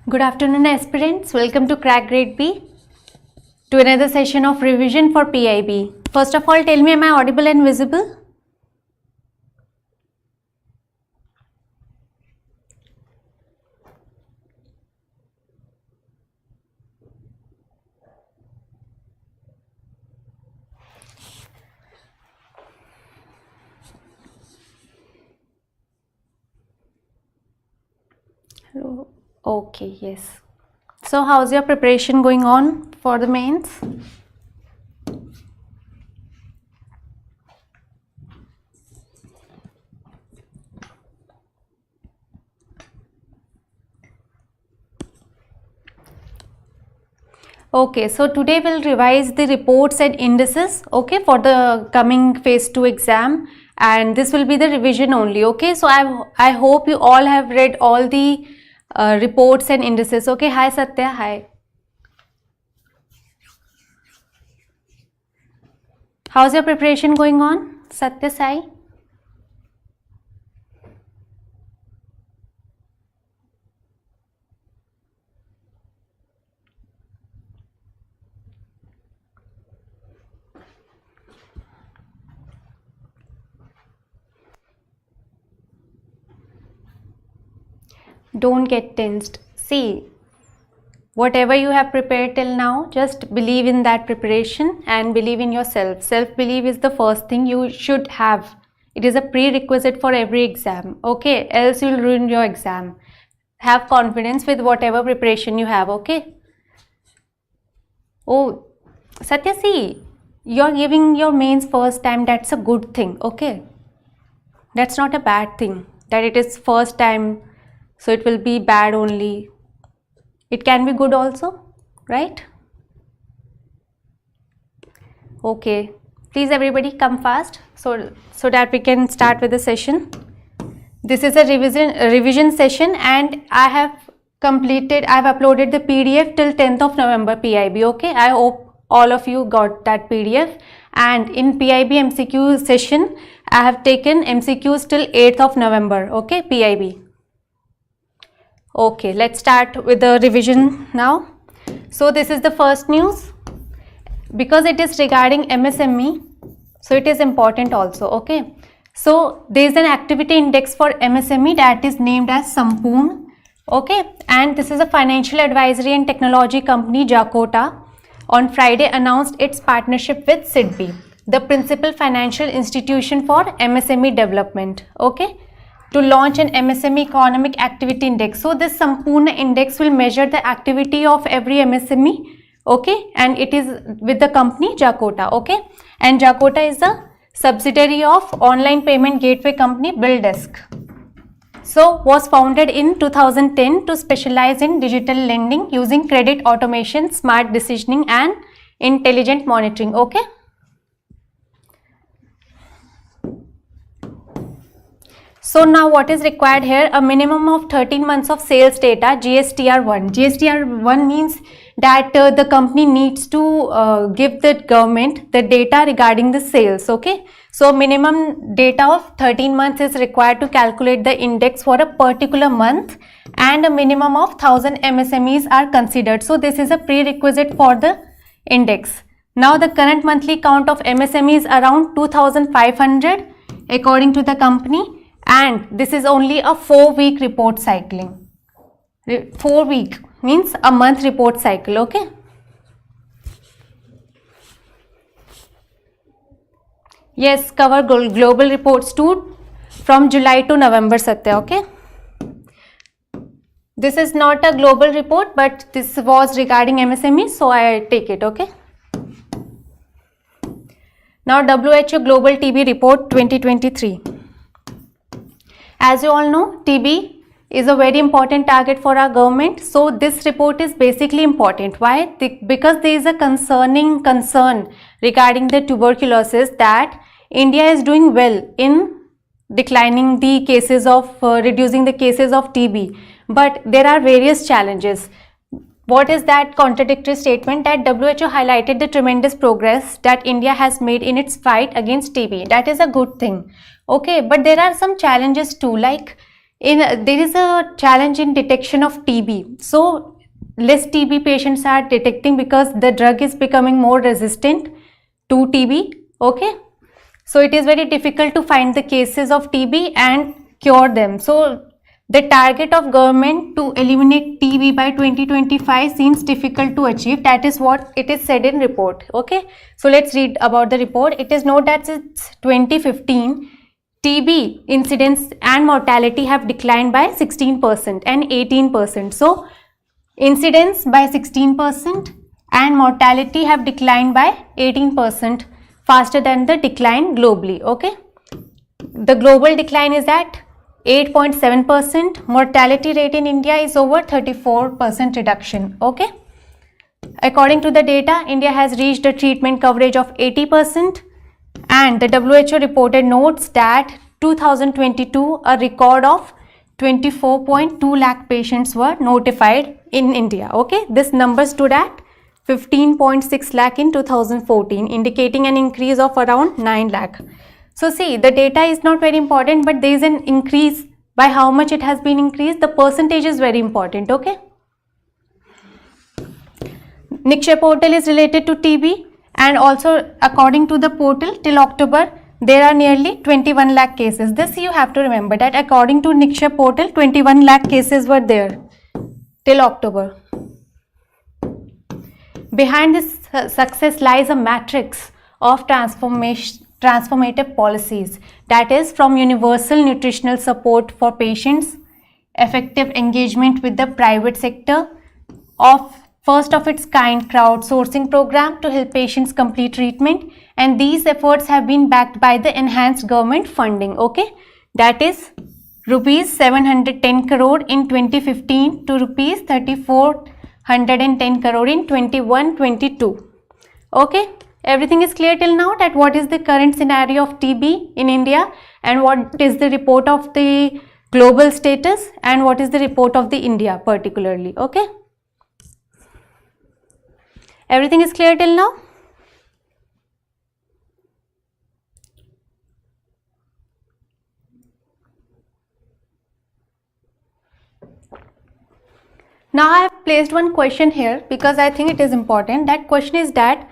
Good afternoon aspirants, welcome to Crack Grade B, to another session of revision for PIB. First of all, tell me, am I audible and visible? Hello. Okay, yes. So how's your preparation going on for the mains? Okay, so today we'll revise the reports and indices, okay, for the coming phase 2 exam, and this will be the revision only, okay. So I hope you all have read all the reports and indices, okay. Hi Satya, hi. How's your preparation going on, Satya Sai? Don't get tensed. See, whatever you have prepared till now, just believe in that preparation and believe in yourself. Self-belief is the first thing you should have. It is a prerequisite for every exam, okay? Else you'll ruin your exam. Have confidence with whatever preparation you have, okay? Oh, Satya, see, you're giving your mains first time. That's a good thing, okay? That's not a bad thing that it is first time, so it will be bad only. It can be good also, right? Okay, please everybody come fast so that we can start with the session. This is a revision session, and I have uploaded the PDF till 10th of November PIB, okay? I hope all of you got that PDF, and in PIB MCQ session I have taken MCQs till 8th of November, okay, PIB. Okay, let's start with the revision now. So this is the first news. Because it is regarding MSME, so it is important also, okay. So there is an activity index for MSME that is named as Sampoorn, okay, and this is a financial advisory and technology company, Jakota, on Friday announced its partnership with SIDBI, the principal financial institution for MSME development, okay, to launch an MSME economic activity index. So this Sampoorn index will measure the activity of every MSME, okay, and it is with the company Jakota, okay, and Jakota is a subsidiary of online payment gateway company BillDesk. So was founded in 2010 to specialize in digital lending using credit automation, smart decisioning and intelligent monitoring, okay. So now what is required here? A minimum of 13 months of sales data, GSTR1. GSTR1 means that the company needs to give the government the data regarding the sales, okay. So minimum data of 13 months is required to calculate the index for a particular month, and a minimum of 1000 MSMEs are considered. So this is a prerequisite for the index. Now the current monthly count of MSME is around 2500 according to the company. And this is only a 4-week report cycling. 4 week means a month report cycle, okay. Yes, cover global reports too from July to November, Satya, okay. This is not a global report, but this was regarding MSME, so I take it, okay. Now WHO Global TB Report 2023. As you all know, TB is a very important target for our government. So this report is basically important. Why? Because there is a concern regarding the tuberculosis, that India is doing well in declining the cases of, reducing the cases of TB. But there are various challenges. What is that contradictory statement? That WHO highlighted the tremendous progress that India has made in its fight against TB. That is a good thing. Okay, but there are some challenges too, like there is a challenge in detection of TB. So less TB patients are detecting because the drug is becoming more resistant to TB. Okay, so it is very difficult to find the cases of TB and cure them. So the target of government to eliminate TB by 2025 seems difficult to achieve. That is what it is said in report. Okay, so let's read about the report. It is noted that since 2015, TB incidence and mortality have declined by 16% and 18%. So incidence by 16% and mortality have declined by 18% faster than the decline globally. Okay, the global decline is at 8.7%. Mortality rate in India is over 34% reduction. Okay, according to the data, India has reached a treatment coverage of 80%, and the WHO reported notes that 2022 a record of 24.2 lakh patients were notified in India. Okay, this number stood at 15.6 lakh in 2014, indicating an increase of around 9 lakh. So see, the data is not very important, but there is an increase. By how much it has been increased, the percentage is very important. Okay, Nikshay portal is related to TB, and also according to the portal till October there are nearly 21 lakh cases. This you have to remember, that according to Nikshay portal 21 lakh cases were there till October. Behind this success lies a matrix of transformative policies, that is from universal nutritional support for patients, effective engagement with the private sector, of first of its kind crowdsourcing program to help patients complete treatment, and these efforts have been backed by the enhanced government funding. Okay, that is rupees 710 crore in 2015 to rupees 3410 crore in 21-22. Okay, everything is clear till now, that what is the current scenario of TB in India, and what is the report of the global status, and what is the report of the India particularly. Okay, everything is clear till now. Now I have placed one question here because I think it is important. That question is that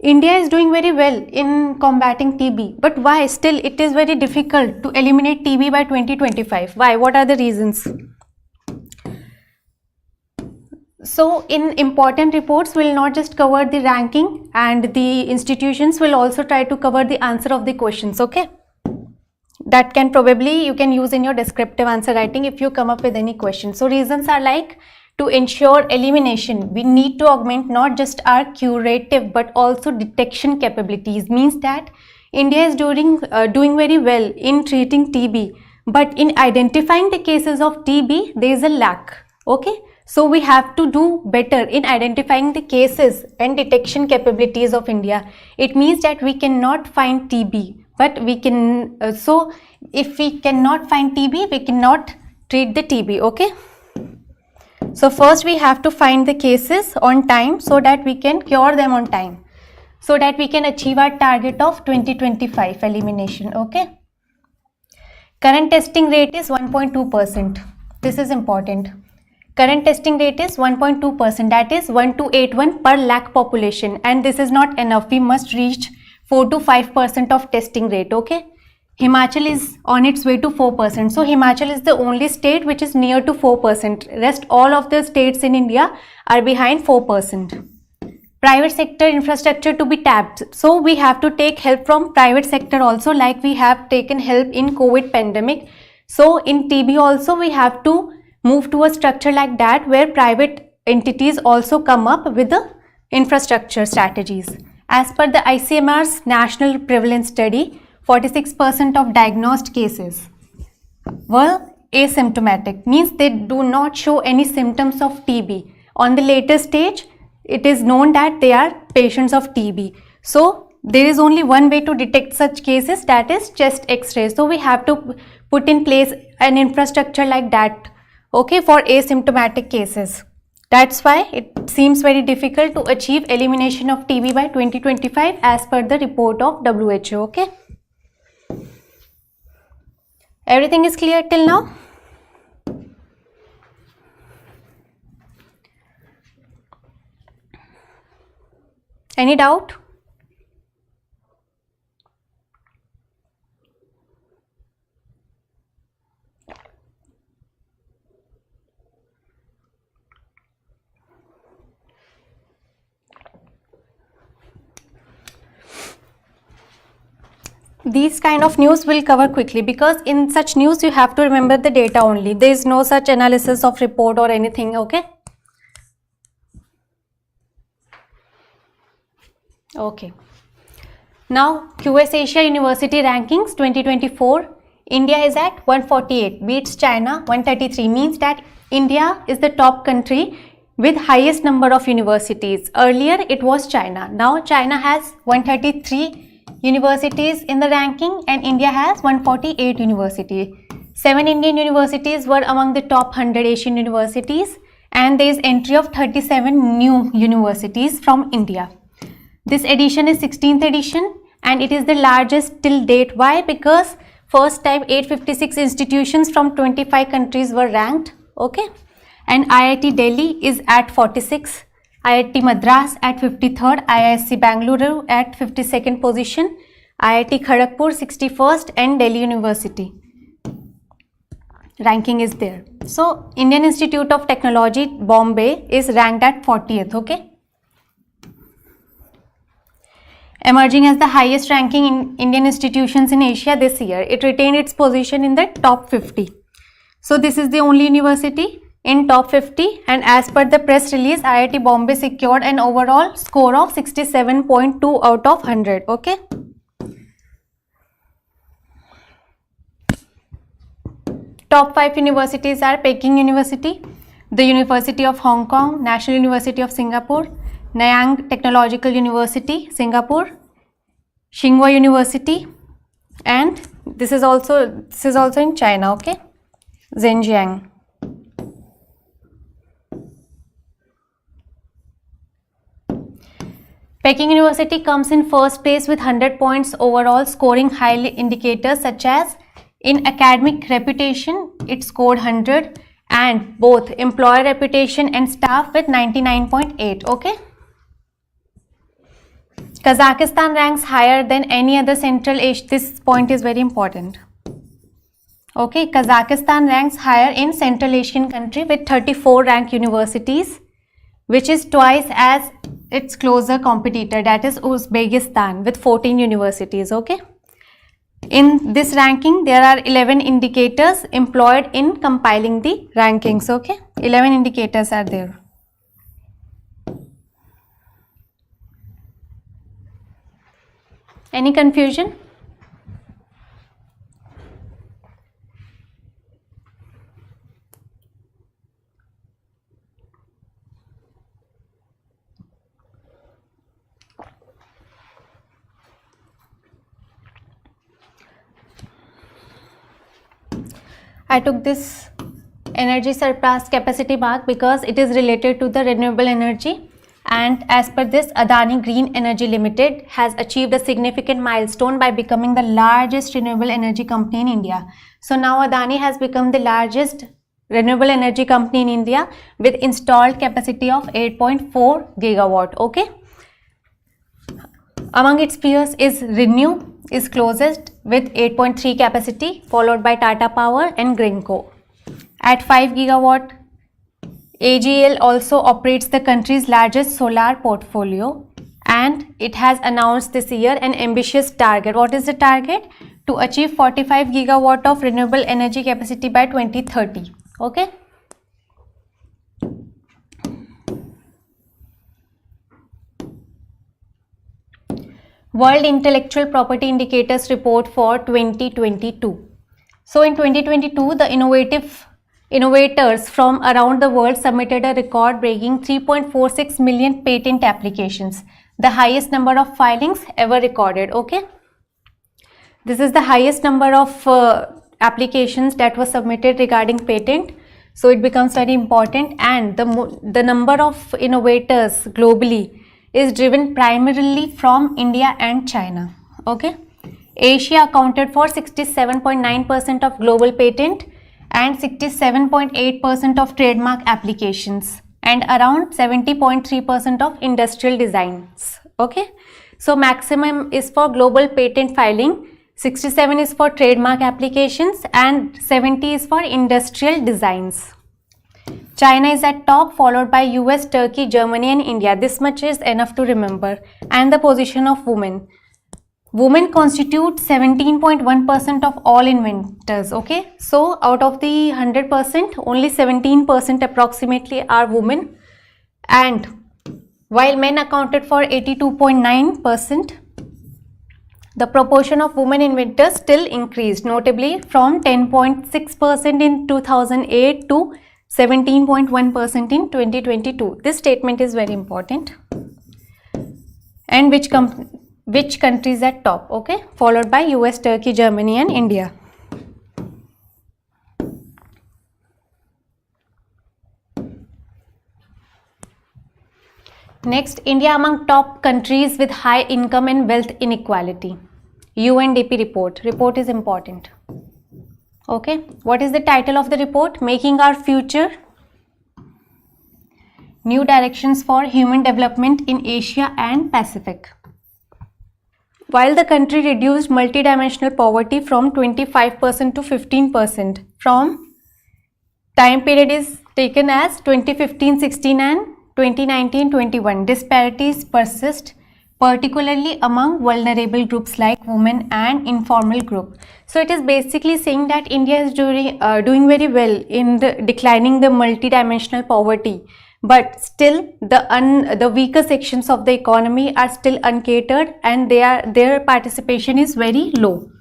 India is doing very well in combating TB, but why still it is very difficult to eliminate TB by 2025? Why? What are the reasons? So in important reports, we will not just cover the ranking, and the institutions will also try to cover the answer of the questions. Okay, that can probably you can use in your descriptive answer writing if you come up with any question. So reasons are like, to ensure elimination, we need to augment not just our curative but also detection capabilities. Means that India is doing very well in treating TB, but in identifying the cases of TB, there is a lack. Okay, so we have to do better in identifying the cases and detection capabilities of India. It means that we cannot find TB, but we can. So if we cannot find TB, we cannot treat the TB. Okay. So first we have to find the cases on time so that we can cure them on time, so that we can achieve our target of 2025 elimination. Okay. Current testing rate is 1.2%. This is important. Current testing rate is 1.2%, that is 1281 per lakh population, and this is not enough. We must reach 4 to 5% of testing rate. Okay. Himachal is on its way to 4%. So Himachal is the only state which is near to 4%. Rest all of the states in India are behind 4%. Private sector infrastructure to be tapped. So we have to take help from private sector also, like we have taken help in COVID pandemic. So in TB also we have to move to a structure like that, where private entities also come up with the infrastructure strategies. As per the ICMR's national prevalence study, 46% of diagnosed cases were asymptomatic, means they do not show any symptoms of TB. On the later stage, it is known that they are patients of TB. So there is only one way to detect such cases, that is chest X-ray. So we have to put in place an infrastructure like that, okay, for asymptomatic cases. That's why it seems very difficult to achieve elimination of TB by 2025 as per the report of WHO. Okay. Everything is clear till now? Any doubt? These kind of news will cover quickly, because in such news you have to remember the data only. There is no such analysis of report or anything, okay? Okay. Now QS Asia University Rankings 2024. India is at 148, beats China 133, means that India is the top country with highest number of universities. Earlier it was China. Now China has 133 universities in the ranking and India has 148 universities. 7 Indian universities were among the top 100 Asian universities, and there is entry of 37 new universities from India. This edition is 16th edition and it is the largest till date. Why? Because first time 856 institutions from 25 countries were ranked, okay? And IIT Delhi is at 46. IIT Madras at 53rd, IISc Bangalore at 52nd position, IIT Kharagpur 61st, and Delhi University ranking is there. So Indian Institute of Technology Bombay is ranked at 40th, okay? Emerging as the highest ranking in Indian institutions in Asia this year. It retained its position in the top 50. So this is the only university in top 50, and as per the press release, IIT Bombay secured an overall score of 67.2 out of 100, okay? Top 5 universities are Peking University, the University of Hong Kong, National University of Singapore, Nanyang Technological University, Singapore, Tsinghua University, and this is also in China, okay? Zhejiang. Peking University comes in first place with 100 points overall, scoring high indicators such as in academic reputation, it scored 100, and both employer reputation and staff with 99.8, okay? Kazakhstan ranks higher than any other Central Asia. This point is very important. Okay, Kazakhstan ranks higher in Central Asian country with 34 ranked universities, which is twice as its closer competitor, that is Uzbekistan, with 14 universities, okay? In this ranking, there are 11 indicators employed in compiling the rankings, okay? 11 indicators are there. Any confusion? I took this energy surplus capacity mark because it is related to the renewable energy, and as per this, Adani Green Energy Limited has achieved a significant milestone by becoming the largest renewable energy company in India. So now Adani has become the largest renewable energy company in India with installed capacity of 8.4 gigawatt, okay? Among its peers is Renew is closest with 8.3 capacity, followed by Tata Power and Greenko. At 5 gigawatt, AGL also operates the country's largest solar portfolio, and it has announced this year an ambitious target. What is the target? To achieve 45 gigawatt of renewable energy capacity by 2030, okay? World Intellectual Property Indicators Report for 2022. So in 2022, the innovators from around the world submitted a record-breaking 3.46 million patent applications, the highest number of filings ever recorded, okay? This is the highest number of applications that was submitted regarding patent, so it becomes very important, and the number of innovators globally is driven primarily from India and China, okay? Asia accounted for 67.9% of global patent and 67.8% of trademark applications and around 70.3% of industrial designs. Okay, so maximum is for global patent filing, 67 is for trademark applications and 70 is for industrial designs. China is at top, followed by US, Turkey, Germany and India. This much is enough to remember. And the position of women. Women constitute 17.1% of all inventors. Okay, so out of the 100%, only 17% approximately are women, and while men accounted for 82.9%, the proportion of women inventors still increased notably from 10.6% in 2008 to 17.1% in 2022. This statement is very important. And which countries at top? Okay, followed by US, Turkey, Germany and India. Next, India among top countries with high income and wealth inequality. UNDP report. Report is important. Okay, what is the title of the report? Making Our Future, New Directions for Human Development in Asia and Pacific. While the country reduced multidimensional poverty from 25% to 15%, from time period is taken as 2015-16 and 2019-21, disparities persist, particularly among vulnerable groups like women and informal group. So it is basically saying that India is doing very well in declining the multidimensional poverty, but still the weaker sections of the economy are still uncatered and their participation is very low.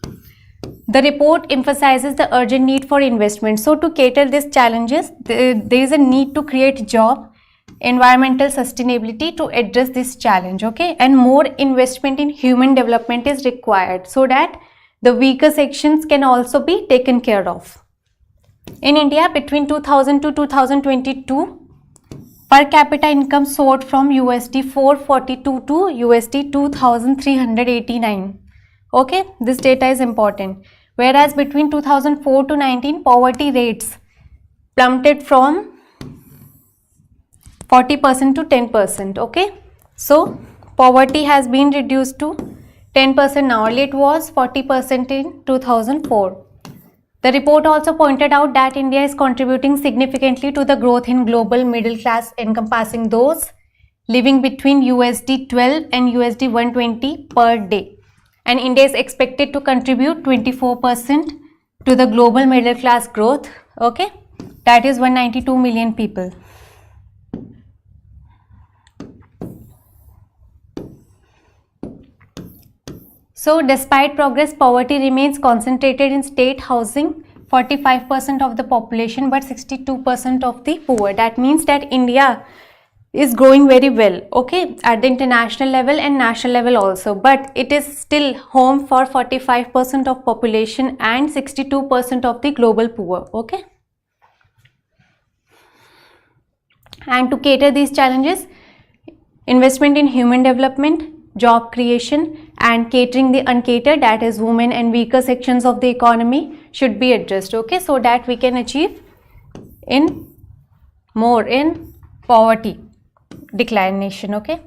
The report emphasizes the urgent need for investment. So to cater these challenges, there is a need to create job, environmental sustainability to address this challenge. Okay, and more investment in human development is required so that the weaker sections can also be taken care of. In India, between 2000 to 2022, per capita income soared from USD 442 to USD 2389. Okay, this data is important. Whereas between 2004 to 19, poverty rates plummeted from 40% to 10%. Okay, so poverty has been reduced to 10% now. Earlier it was 40% in 2004. The report also pointed out that India is contributing significantly to the growth in global middle class, encompassing those living between USD 12 and USD 120 per day. And India is expected to contribute 24% to the global middle class growth. Okay, that is 192 million people. So despite progress, poverty remains concentrated in state housing, 45% of the population but 62% of the poor. That means that India is growing very well, okay, at the international level and national level also, but it is still home for 45% of population and 62% of the global poor. Okay, and to cater these challenges, investment in human development, job creation and catering the uncatered, that is women and weaker sections of the economy, should be addressed. Okay, so that we can achieve more in poverty declination. Okay,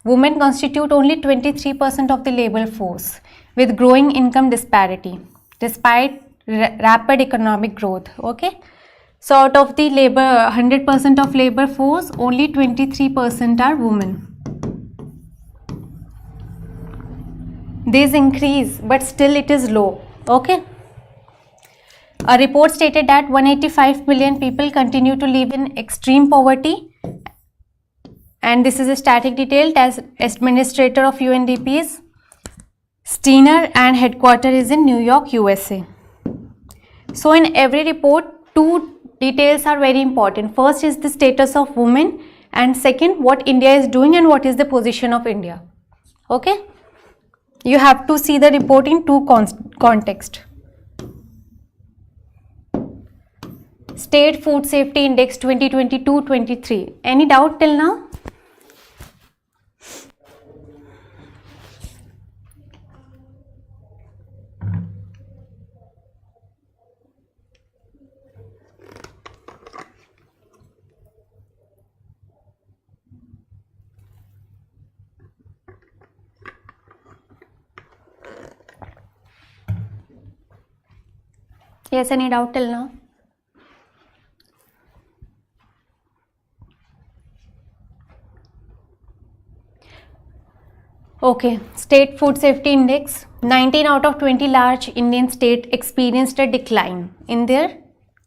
women constitute only 23% of the labor force with growing income disparity despite rapid economic growth. Okay, so out of the 100% of labor force, only 23% are women. These increase, but still it is low. Okay, a report stated that 185 million people continue to live in extreme poverty, and this is a static detail. As administrator of UNDP is Steiner and headquarter is in New York, USA. So in every report, two details are very important. First is the status of women, and second, what India is doing and what is the position of India. Okay, you have to see the report in two context. State Food Safety Index 2022-23. Any doubt till now? Yes, any doubt till now? Okay, State Food Safety Index, 19 out of 20 large Indian states experienced a decline in their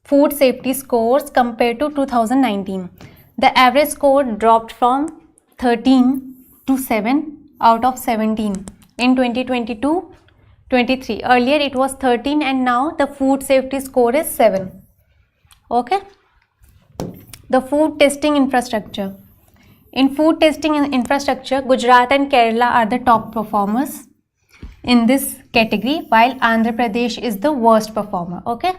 food safety scores compared to 2019. The average score dropped from 13 to 7 out of 17 in 2022-23. Earlier it was 13 and now the food safety score is 7. Okay. The food testing infrastructure. In food testing infrastructure, Gujarat and Kerala are the top performers in this category, while Andhra Pradesh is the worst performer. Okay.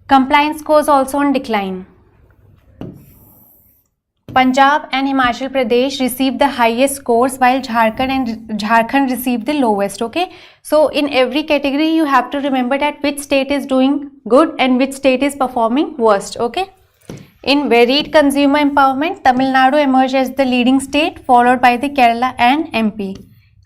Compliance scores also on decline. Punjab and Himachal Pradesh received the highest scores while Jharkhand received the lowest. Okay, so in every category you have to remember that which state is doing good and which state is performing worst. Okay, in varied consumer empowerment, Tamil Nadu emerged as the leading state, followed by the Kerala and MP.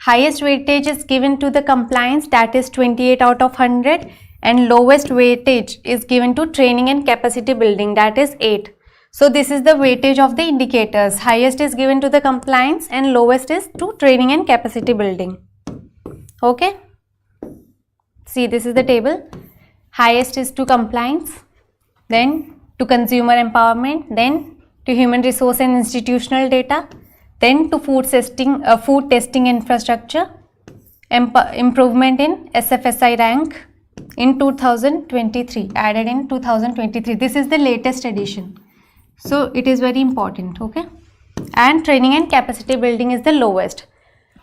Highest weightage is given to the compliance, that is 28 out of 100, and lowest weightage is given to training and capacity building, that is 8. So this is the weightage of the indicators. Highest is given to the compliance and lowest is to training and capacity building. Okay. See, this is the table. Highest is to compliance, then to consumer empowerment, then to human resource and institutional data, then to food testing infrastructure, improvement in SFSI rank in 2023, added in 2023. This is the latest edition. So it is very important, okay? And training and capacity building is the lowest.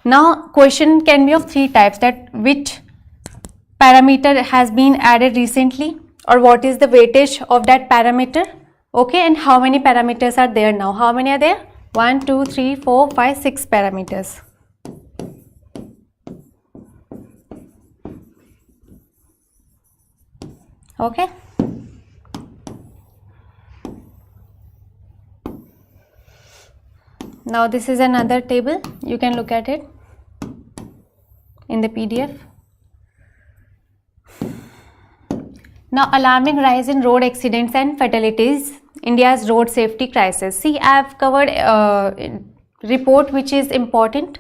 Now question can be of 3 types, that which parameter has been added recently or what is the weightage of that parameter, okay, and how many parameters are there now. How many are there? 1, 2, 3, 4, 5, 6 parameters. Okay. Now this is another table, you can look at it in the PDF. Now alarming rise in road accidents and fatalities, India's road safety crisis. See, I have covered a report which is important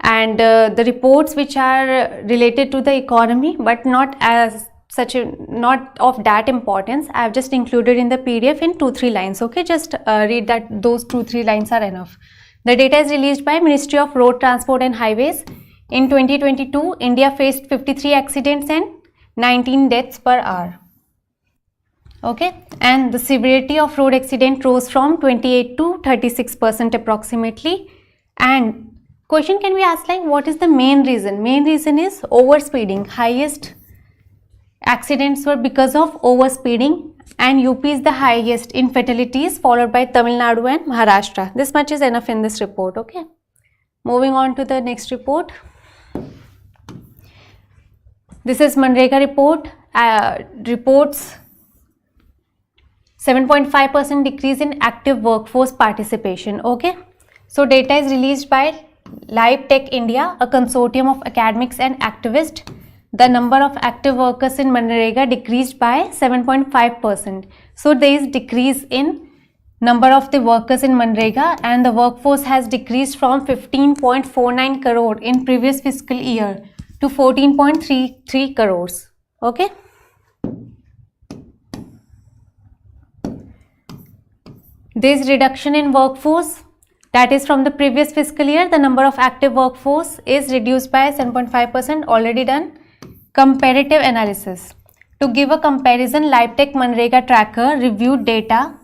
and the reports which are related to the economy but not as such not of that importance. I have just included in the PDF in 2-3 lines. Okay, just read that, those 2-3 lines are enough. The data is released by Ministry of Road Transport and Highways. In 2022, India faced 53 accidents and 19 deaths per hour. Okay, and the severity of road accident rose from 28 to 36% approximately. And question can be asked like, what is the main reason? Main reason is overspeeding. Highest accidents were because of overspeeding, and UP is the highest in fatalities, followed by Tamil Nadu and Maharashtra. This much is enough in this report. Okay, moving on to the next report. This is Manrega report. Reports 7.5% decrease in active workforce participation. Okay, so data is released by Live Tech India, a consortium of academics and activists. The number of active workers in Manrega decreased by 7.5%. So there is decrease in number of the workers in Manrega, and the workforce has decreased from 15.49 crore in previous fiscal year to 14.33 crores. Okay. There is reduction in workforce, that is from the previous fiscal year the number of active workforce is reduced by 7.5%, already done. Comparative analysis. To give a comparison, LiveTech Manrega tracker reviewed data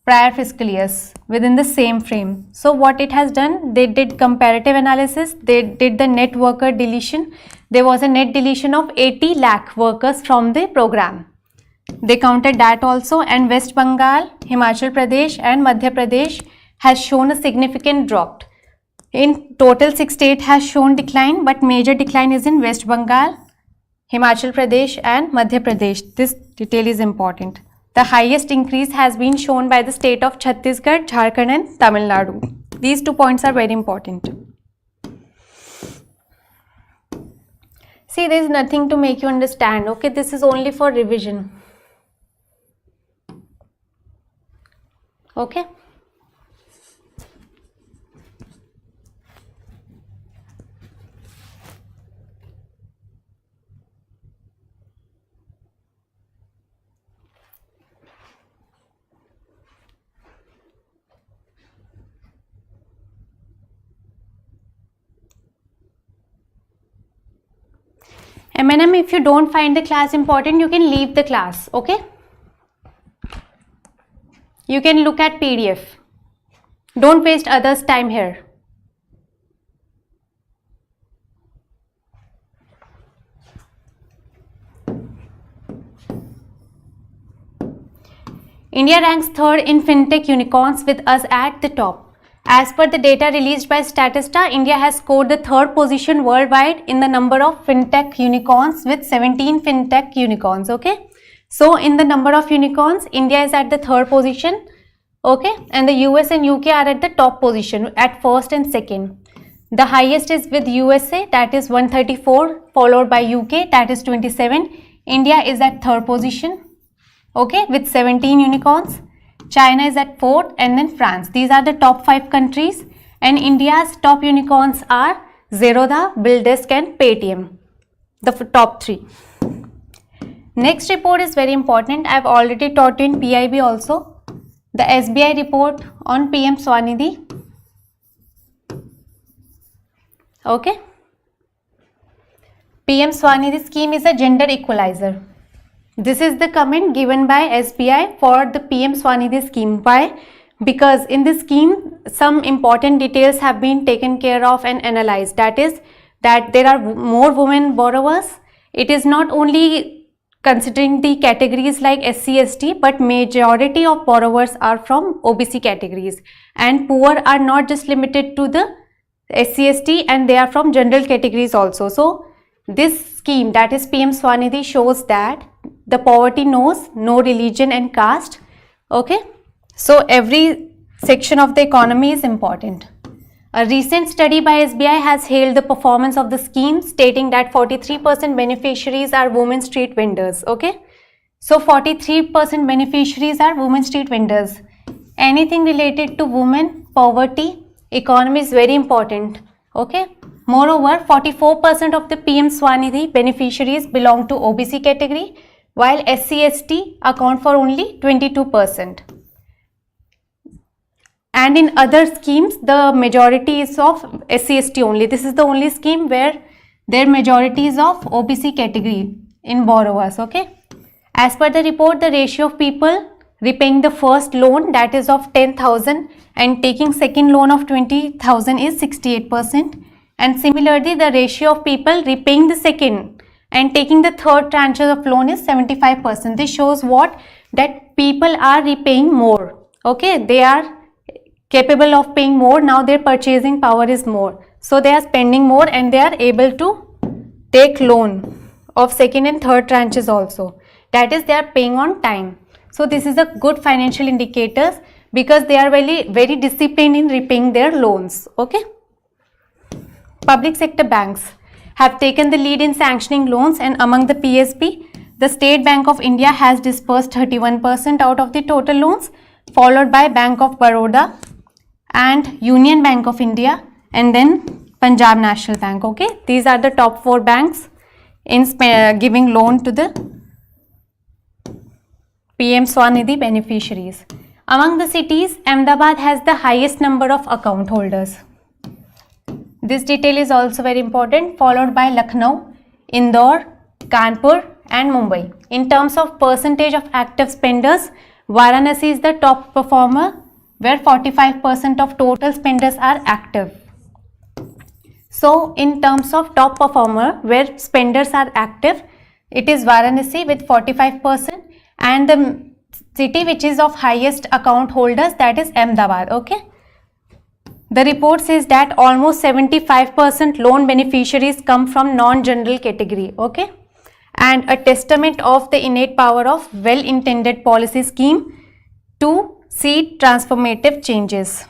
prior fiscal years within the same frame. So what it has done, they did comparative analysis, they did the net worker deletion. There was a net deletion of 80 lakh workers from the program. They counted that also, and West Bengal, Himachal Pradesh and Madhya Pradesh has shown a significant drop. In total 6 states has shown decline, but major decline is in West Bengal, Himachal Pradesh and Madhya Pradesh. This detail is important. The highest increase has been shown by the state of Chhattisgarh, Jharkhand and Tamil Nadu. These 2 points are very important. See, there is nothing to make you understand, okay? This is only for revision. Okay? M&M, if you don't find the class important, you can leave the class, okay? You can look at PDF. Don't waste others' time here. India ranks 3rd in Fintech Unicorns with us at the top. As per the data released by Statista, India has scored the 3rd position worldwide in the number of Fintech Unicorns with 17 Fintech Unicorns, okay? So, in the number of unicorns, India is at the 3rd position, okay? And the US and UK are at the top position at 1st and 2nd. The highest is with USA, that is 134, followed by UK, that is 27. India is at 3rd position, okay, with 17 unicorns. China is at 4th and then France. These are the top 5 countries, and India's top unicorns are Zerodha, BillDesk and Paytm, the top 3. Next report is very important. I have already taught you in PIB also. The SBI report on PM Swanidhi. Okay. PM Swanidhi scheme is a gender equalizer. This is the comment given by SBI for the PM Swanidhi scheme. Why? Because in this scheme, some important details have been taken care of and analyzed. That is, that there are more women borrowers. It is not only considering the categories like SC, ST, but majority of borrowers are from OBC categories. And poor are not just limited to the SC, ST, and they are from general categories also. So, this scheme, that is PM Swanidhi, shows that the poverty knows no religion and caste, okay? So, every section of the economy is important. A recent study by SBI has hailed the performance of the scheme, stating that 43% beneficiaries are women street vendors, okay? So, 43% beneficiaries are women street vendors. Anything related to women, poverty, economy is very important, okay? Moreover, 44% of the PM Swanidhi beneficiaries belong to OBC category, while SC, ST account for only 22%. And in other schemes, the majority is of SC, ST only. This is the only scheme where their majority is of OBC category in borrowers, okay? As per the report, the ratio of people repaying the first loan, that is of 10,000, and taking second loan of 20,000 is 68%. And similarly, the ratio of people repaying the second and taking the third tranche of loan is 75%. This shows what? That people are repaying more, okay? They are capable of paying more. Now their purchasing power is more. So they are spending more and they are able to take loan of second and third tranches also. That is, they are paying on time. So this is a good financial indicators because they are very disciplined in repaying their loans, okay? Public sector banks have taken the lead in sanctioning loans, and among the PSB, the State Bank of India has disbursed 31% out of the total loans, followed by Bank of Baroda and Union Bank of India, and then Punjab National Bank, okay? These are the top 4 banks in giving loan to the PM Swanidhi beneficiaries. Among the cities, Ahmedabad has the highest number of account holders. This detail is also very important, followed by Lucknow, Indore, Kanpur and Mumbai. In terms of percentage of active spenders, Varanasi is the top performer where 45% of total spenders are active. So, in terms of top performer where spenders are active, it is Varanasi with 45%, and the city which is of highest account holders, that is Ahmedabad, okay? The report says that almost 75% loan beneficiaries come from non-general category, okay? and a testament of the innate power of well-intended policy scheme to seed transformative changes.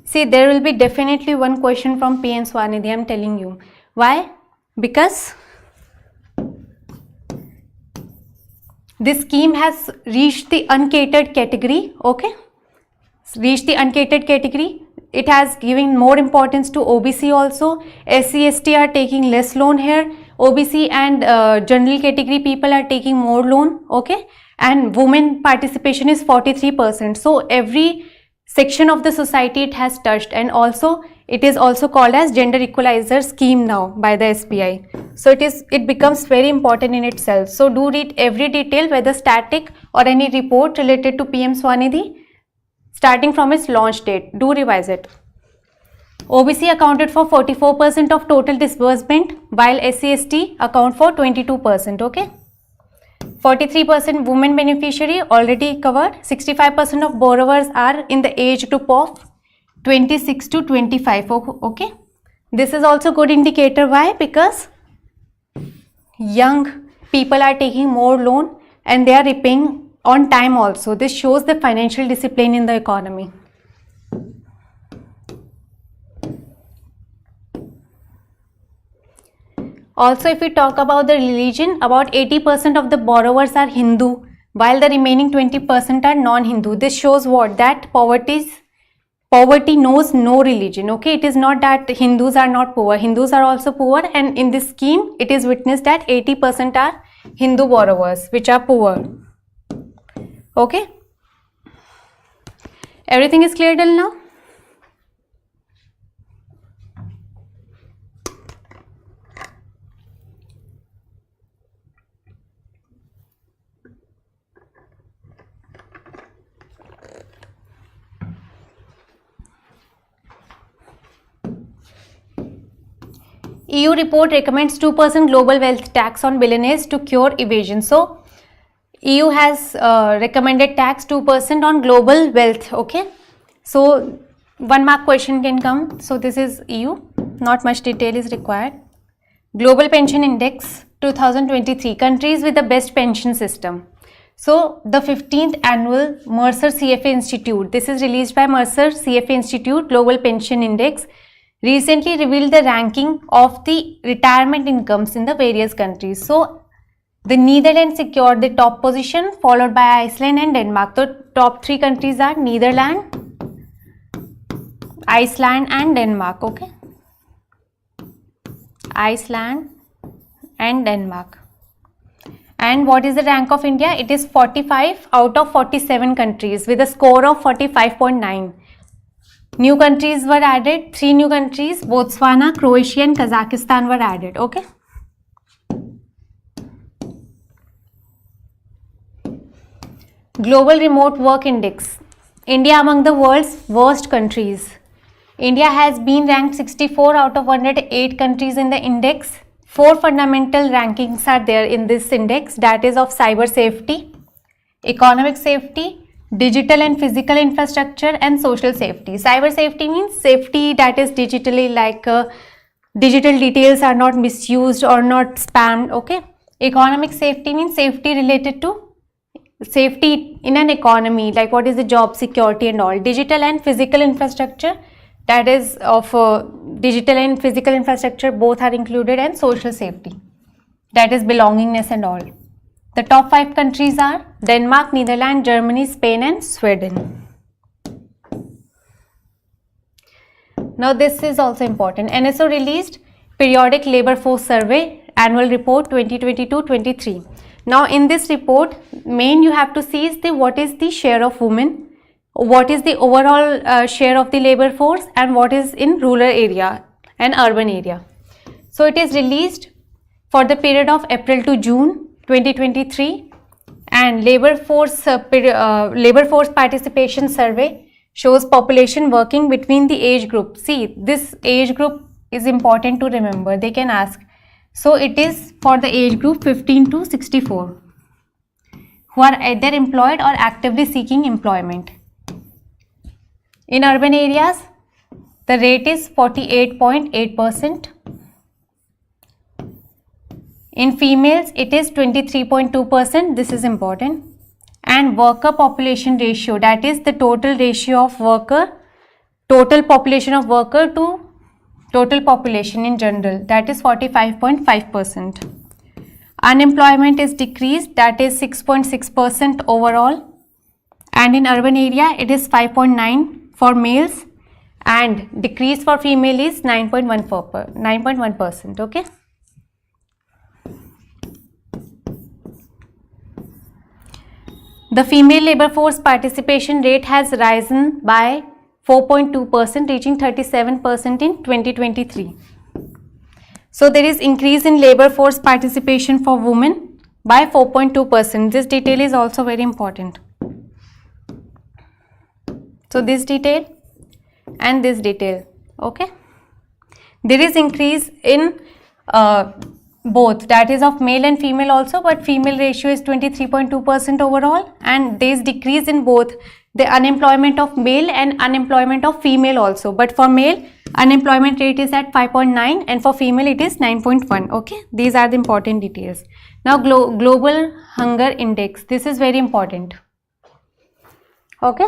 See, there will be definitely one question from PM Swanidhi, I am telling you. Why? Because this scheme has reached the uncatered category, okay? Reached the uncatered category. It has given more importance to OBC also. SC/ST are taking less loan here. OBC and general category people are taking more loan, okay? And women participation is 43%. So every section of the society it has touched, and also it is also called as gender equalizer scheme now by the SBI. So it becomes very important in itself. So do read every detail, whether static or any report related to PM Swanidhi, starting from its launch date. Do revise it. OBC accounted for 44% of total disbursement, while SC/ST account for 22%, okay? 43% women beneficiary already covered. 65% of borrowers are in the age group of 26 to 25, okay? This is also good indicator. Why? Because young people are taking more loan and they are repaying on time also. This shows the financial discipline in the economy. Also, if we talk about the religion, about 80% of the borrowers are Hindu, while the remaining 20% are non-Hindu. This shows what? That poverty knows no religion, okay? It is not that Hindus are not poor. Hindus are also poor, and in this scheme, it is witnessed that 80% are Hindu borrowers, which are poor. Okay? Everything is clear till now? EU report recommends 2% global wealth tax on billionaires to cure evasion. So, EU has recommended tax 2% on global wealth, okay? So, 1 mark question can come. So, this is EU, not much detail is required. Global Pension Index 2023, countries with the best pension system. So, the 15th annual Mercer CFA Institute, this is released by Mercer CFA Institute Global Pension Index, recently revealed the ranking of the retirement incomes in the various countries. So, the Netherlands secured the top position, followed by Iceland and Denmark. The top 3 countries are Netherlands, Iceland and Denmark, okay? Iceland and Denmark. And what is the rank of India? It is 45 out of 47 countries with a score of 45.9. New countries were added, 3 new countries, Botswana, Croatia and Kazakhstan were added, okay? Global Remote Work Index. India among the world's worst countries. India has been ranked 64 out of 108 countries in the index. 4 fundamental rankings are there in this index, that is of cyber safety, economic safety, digital and physical infrastructure and social safety. Cyber safety means safety that is digitally, like digital details are not misused or not spammed, okay? Economic safety means safety related to safety in an economy, like what is the job security and all. Digital and physical infrastructure, that is of digital and physical infrastructure both are included, and social safety, that is belongingness and all. The top 5 countries are Denmark, Netherlands, Germany, Spain and Sweden. Now this is also important. NSO released Periodic Labour Force Survey Annual Report 2022-23. Now in this report, main you have to see is the what is the share of women, what is the overall share of the labor force, and what is in rural area and urban area. So it is released for the period of April to June 2023, and labor force participation survey shows population working between the age group. See, this age group is important to remember, they can ask. So it is for the age group 15 to 64 who are either employed or actively seeking employment. In urban areas, the rate is 48.8%. In females, it is 23.2%. This is important. And worker population ratio, that is the total ratio of total population of worker to total population in general, that is 45.5%. Unemployment is decreased, that is 6.6% overall. And in urban area, it is 5.9 for males, and decrease for female is 9.1%. Okay. The female labor force participation rate has risen by 4.2%, reaching 37% in 2023. So there is increase in labor force participation for women by 4.2%. This detail is also very important. So this detail and this detail, okay. There is increase in both, that is of male and female also, but female ratio is 23.2% overall, and there is decrease in both the unemployment of male and unemployment of female also. But for male, unemployment rate is at 5.9 and for female it is 9.1. Okay, these are the important details. Now global hunger index, this is very important. Okay.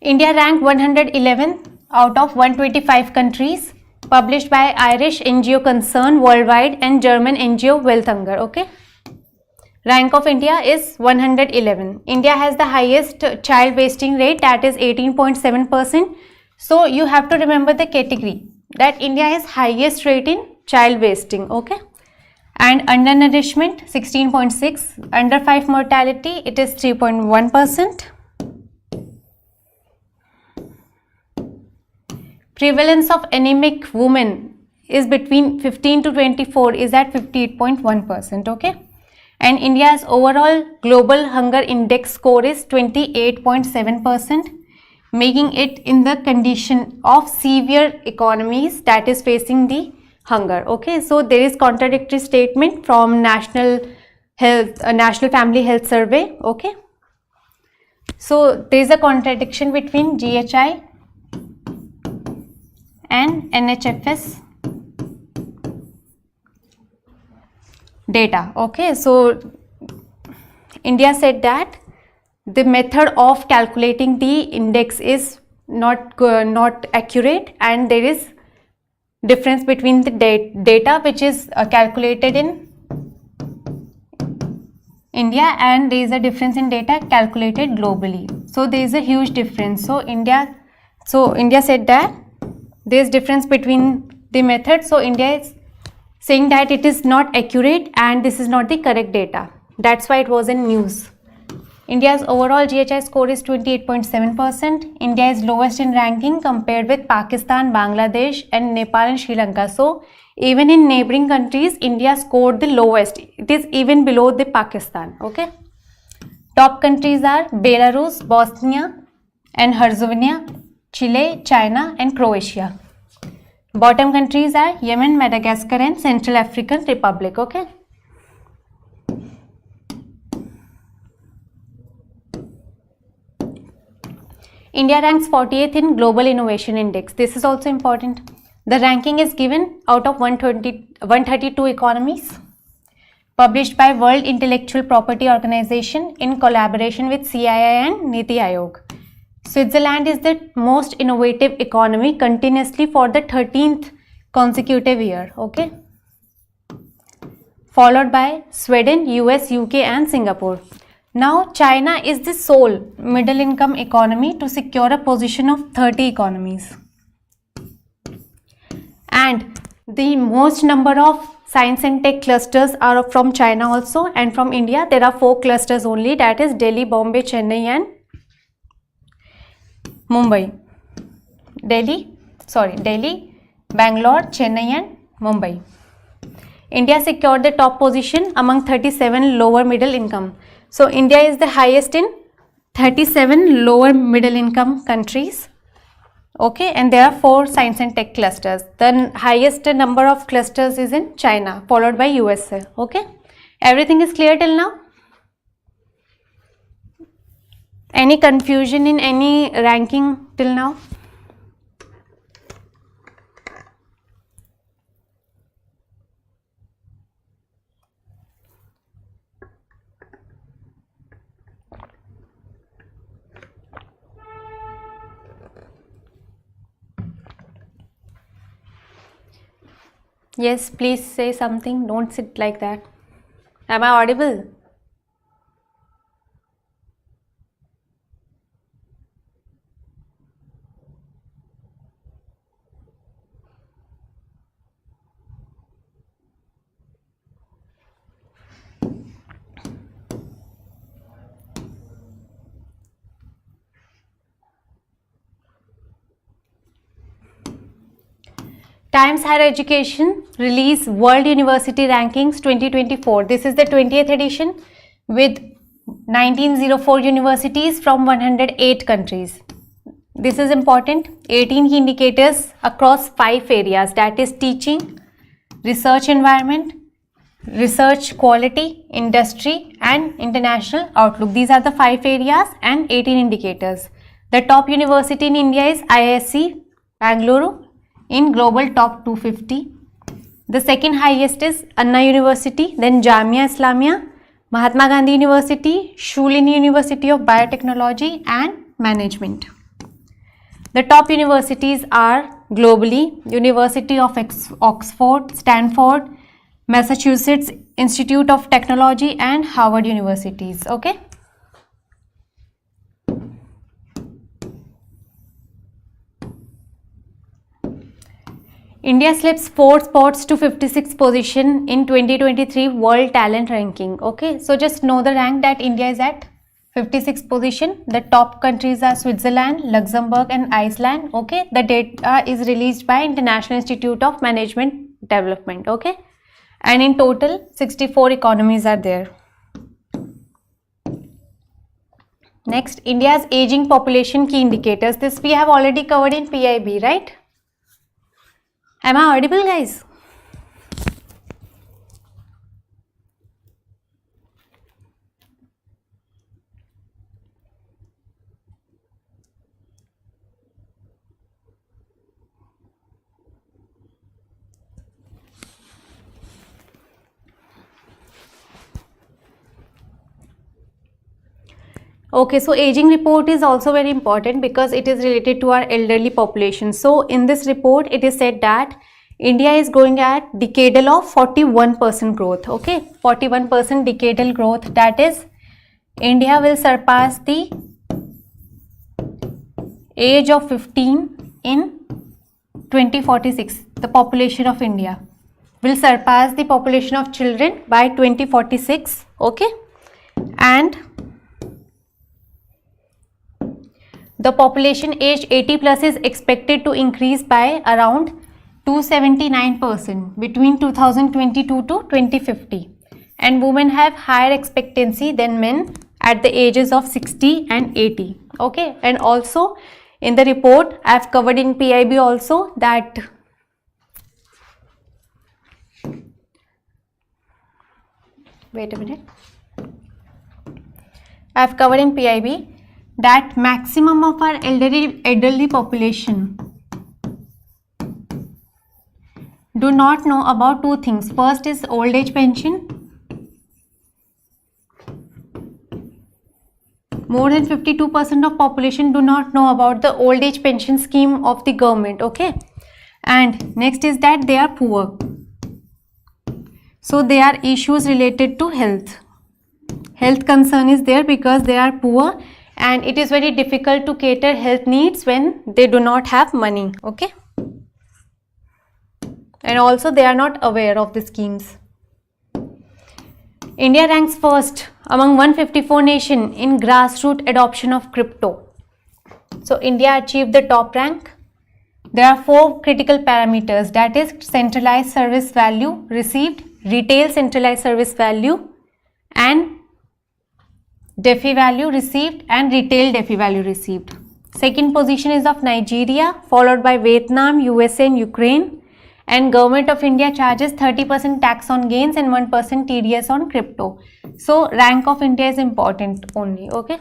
India ranked 111th out of 125 countries, published by Irish NGO Concern Worldwide and German NGO Welthunger. Okay. Rank of India is 111. India has the highest child wasting rate, that is 18.7%. So you have to remember the category, that India is highest rate in child wasting. Okay. And undernourishment 16.6, under 5 mortality it is 3.1%. Prevalence of anemic women is between 15 to 24 is at 58.1%. Okay. And India's overall global hunger index score is 28.7%, making it in the condition of severe economies that is facing the hunger. Okay, so there is contradictory statement from National Family Health Survey. Okay, so there is a contradiction between GHI and NHFS data. Okay, so India said that the method of calculating the index is not accurate, and there is difference between the data which is calculated in India and there is a difference in data calculated globally. So there is a huge difference. So India said that there is difference between the method. So India is saying that it is not accurate and this is not the correct data. That's why it was in news. India's overall GHI score is 28.7%. India is lowest in ranking compared with Pakistan, Bangladesh and Nepal and Sri Lanka. So even in neighboring countries, India scored the lowest. It is even below the Pakistan. Okay. Top countries are Belarus, Bosnia and Herzegovina, Chile, China and Croatia. Bottom countries are Yemen, Madagascar and Central African Republic. Okay. India ranks 48th in Global Innovation Index. This is also important. The ranking is given out of 132 economies, published by World Intellectual Property Organization in collaboration with CII and Niti Aayog. Switzerland is the most innovative economy continuously for the 13th consecutive year. Okay. Followed by Sweden, US, UK and Singapore. Now China is the sole middle income economy to secure a position of 30 economies. And the most number of science and tech clusters are from China also, and from India there are 4 clusters only, that is Delhi, Bombay, Chennai and Mumbai. Delhi, Bangalore, Chennai and Mumbai. India secured the top position among 37 lower middle income. So India is the highest in 37 lower middle income countries. Okay, and there are 4 science and tech clusters. The highest number of clusters is in China, followed by USA. Okay, everything is clear till now? Any confusion in any ranking till now? Yes, please say something. Don't sit like that. Am I audible? Times Higher Education release World University Rankings 2024. This is the 20th edition with 1904 universities from 108 countries. This is important. 18 key indicators across 5 areas, that is teaching, research environment, research quality, industry and international outlook. These are the 5 areas and 18 indicators. The top university in India is IISc Bangalore in global top 250. The second highest is Anna University, then Jamia Islamia, Mahatma Gandhi University, Shulini University of Biotechnology and Management. The top universities are globally University of Oxford, Stanford, Massachusetts Institute of Technology and Harvard Universities. Okay. India slips 4 spots to 56th position in 2023 World Talent Ranking. Okay, so just know the rank that India is at 56th position. The top countries are Switzerland, Luxembourg and Iceland. Okay, the data is released by International Institute of Management Development. Okay, and in total 64 economies are there. Next, India's aging population key indicators. This we have already covered in PIB, right? Am I audible, guys? Okay, so aging report is also very important because it is related to our elderly population. So in this report, it is said that India is growing at decadal of 41% growth. Okay, 41% decadal growth. That is, India will surpass the age of 15 in 2046. The population of India will surpass the population of children by 2046. Okay, and the population aged 80 plus is expected to increase by around 279% between 2022 to 2050, and women have higher expectancy than men at the ages of 60 and 80. Okay, and also in the report I have covered in PIB also that wait a minute, I have covered in PIB that maximum of our elderly population do not know about 2 things. First is old age pension. More than 52% of population do not know about the old age pension scheme of the government. Okay, and next is that they are poor. So there are issues related to health. Health concern is there because they are poor, and it is very difficult to cater health needs when they do not have money. Okay, and also they are not aware of the schemes. India ranks first among 154 nations in grassroots adoption of crypto. So India achieved the top rank. There are 4 critical parameters, that is centralized service value received, retail centralized service value, and DeFi value received, and retail DeFi value received. Second position is of Nigeria, followed by Vietnam, USA and Ukraine. And Government of India charges 30% tax on gains and 1% TDS on crypto. So rank of India is important only. Okay.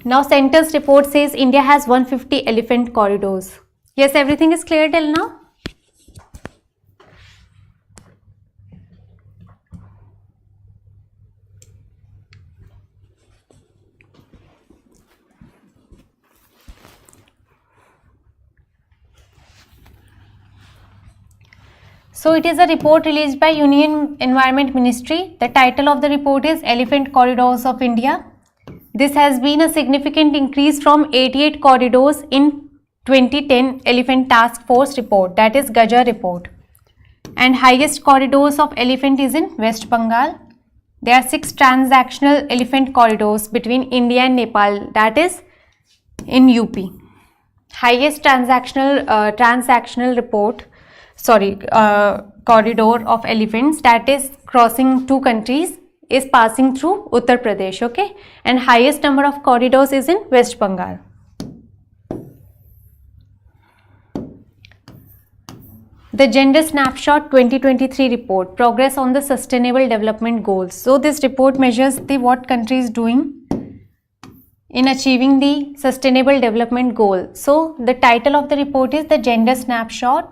Now Center's report says India has 150 elephant corridors. Yes, everything is clear till now? So it is a report released by Union Environment Ministry. The title of the report is Elephant Corridors of India. This has been a significant increase from 88 corridors in 2010 Elephant Task Force report, that is Gaja report. And highest corridors of elephant is in West Bengal. There are 6 transactional elephant corridors between India and Nepal, that is in UP. Highest transactional corridor of elephants, that is crossing 2 countries, is passing through Uttar Pradesh, okay, and highest number of corridors is in West Bengal. The Gender Snapshot 2023 report, progress on the Sustainable Development Goals. So this report measures what country is doing in achieving the Sustainable Development Goal. So the title of the report is the Gender Snapshot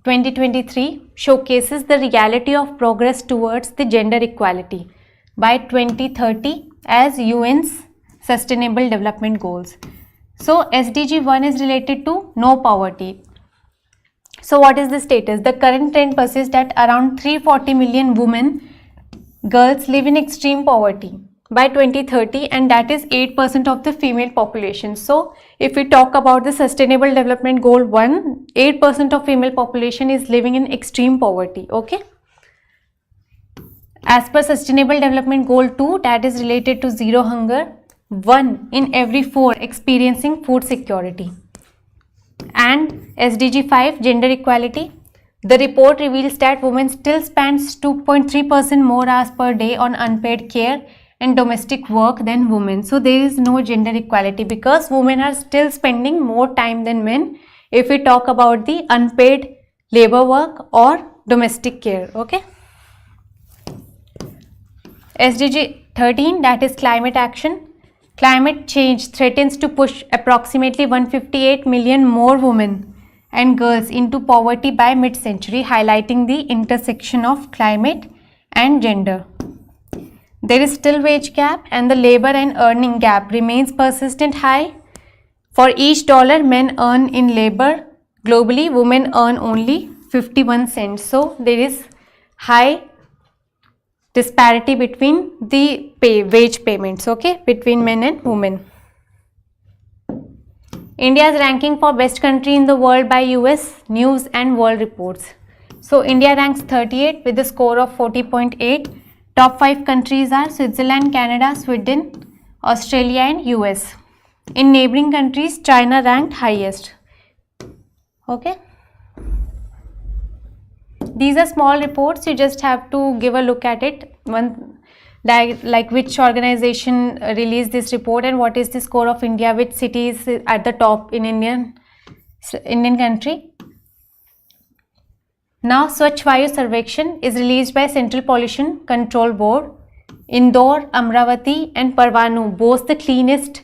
2023 showcases the reality of progress towards the gender equality by 2030 as UN's Sustainable Development Goals. So SDG 1 is related to no poverty. So what is the status? The current trend persists that around 340 million women, girls live in extreme poverty by 2030, and that is 8% of the female population. So if we talk about the Sustainable Development Goal 1, 8% of female population is living in extreme poverty, okay. As per Sustainable Development Goal 2, that is related to zero hunger, 1 in every 4 experiencing food security. And SDG 5, gender equality. The report reveals that women still spends 2.3% more hours per day on unpaid care and domestic work than women. So there is no gender equality because women are still spending more time than men if we talk about the unpaid labor work or domestic care, okay. SDG 13, that is climate action. Climate change threatens to push approximately 158 million more women and girls into poverty by mid-century, highlighting the intersection of climate and gender. There is still wage gap and the labor and earning gap remains persistent high. For each dollar men earn in labor, globally women earn only 51 cents. So there is high disparity between the wage payments, okay, between men and women. India's ranking for best country in the world by US News and World Reports. So India ranks 38 with a score of 40.8. Top 5 countries are Switzerland, Canada, Sweden, Australia and US. In neighboring countries, China ranked highest, okay. These are small reports, you just have to give a look at it, like which organization released this report and what is the score of India, which city is at the top in Indian country. Now Swachh Vayu Sarvekshan is released by Central Pollution Control Board. Indore, Amravati and Parvanu boast the cleanest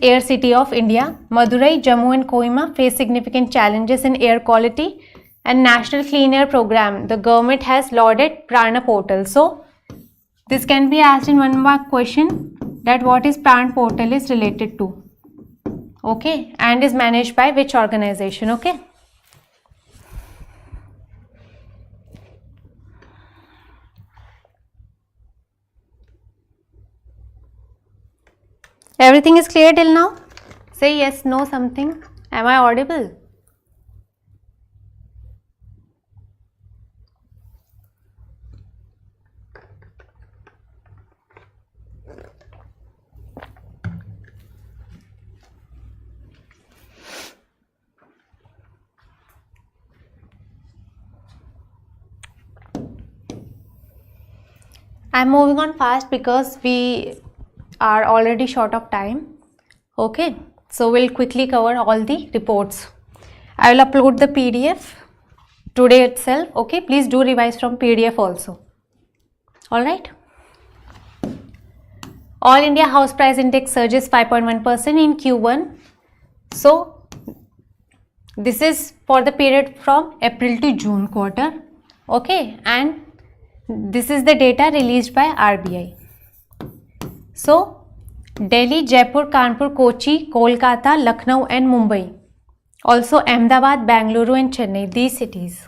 air city of India. Madurai, Jammu and Kohima face significant challenges in air quality and National Clean Air Program. The government has lauded Prana Portal. So this can be asked in 1 mark question, that what is Prana Portal is related to, okay, and is managed by which organization, okay. Everything is clear till now? Say yes, no, something. Am I audible? I am moving on fast because we are already short of time, okay. So we'll quickly cover all the reports. I will upload the PDF today itself, okay. Please do revise from PDF also, alright. All India House Price Index surges 5.1% in Q1. So this is for the period from April to June quarter, okay, and this is the data released by RBI. So Delhi, Jaipur, Kanpur, Kochi, Kolkata, Lucknow and Mumbai, Also Ahmedabad, Bangalore and Chennai, these cities.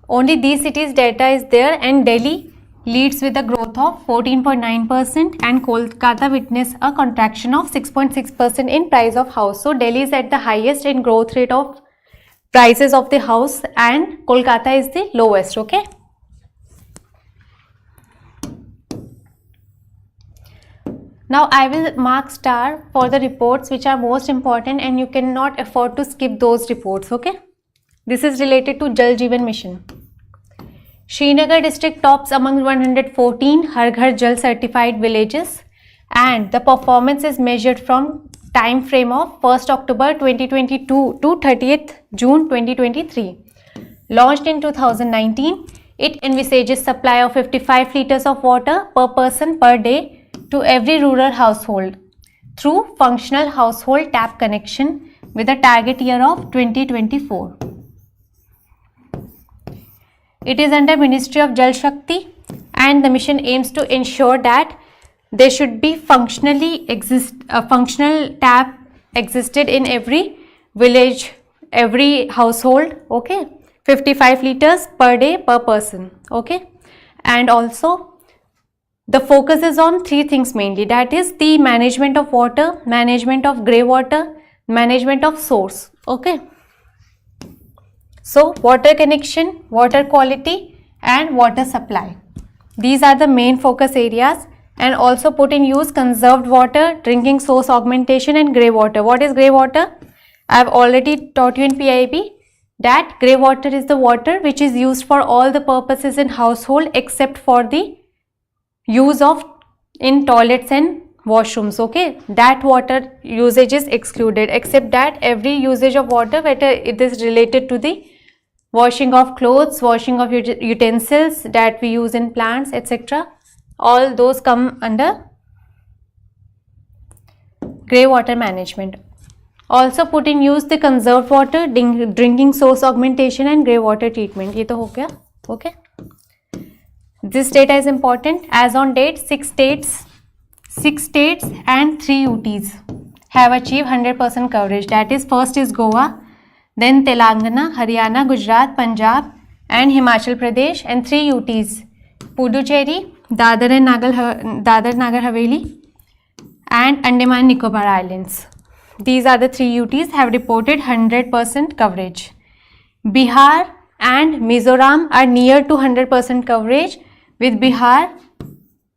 Only these cities data is there, and Delhi leads with a growth of 14.9% and Kolkata witnessed a contraction of 6.6% in price of house. So Delhi is at the highest in growth rate of prices of the house and Kolkata is the lowest. Okay. Now I will mark star for the reports which are most important and you cannot afford to skip those reports. Okay. This is related to Jal Jeevan Mission. Srinagar district tops among 114 Har Ghar Jal certified villages, and the performance is measured from time frame of 1st October 2022 to 30th June 2023. Launched in 2019, it envisages supply of 55 liters of water per person per day to every rural household through functional household tap connection with a target year of 2024. It is under Ministry of Jal Shakti and the mission aims to ensure that there should be functional tap existed in every village, every household. Okay, 55 liters per day per person. Okay, and also the focus is on three things mainly, that is the management of water, management of grey water, management of source. Okay. So, water connection, water quality and water supply. These are the main focus areas, and also put in use conserved water, drinking source augmentation and grey water. What is grey water? I have already taught you in PIB that grey water is the water which is used for all the purposes in household except for the use of in toilets and washrooms. Okay, that water usage is excluded, except that every usage of water, whether it is related to the washing of clothes, washing of utensils that we use in plants, etc., all those come under grey water management. Also put in use the conserved water, drinking source augmentation and grey water treatment. ये तो हो गया. Okay. This data is important. As on date, 6 states and 3 UTs have achieved 100% coverage. That is, first is Goa, then Telangana, Haryana, Gujarat, Punjab and Himachal Pradesh, and 3 UTs, Puducherry, Dadar Nagar Haveli and Andaman Nicobar Islands. These are the 3 UTs have reported 100% coverage. Bihar and Mizoram are near to 100% coverage, with Bihar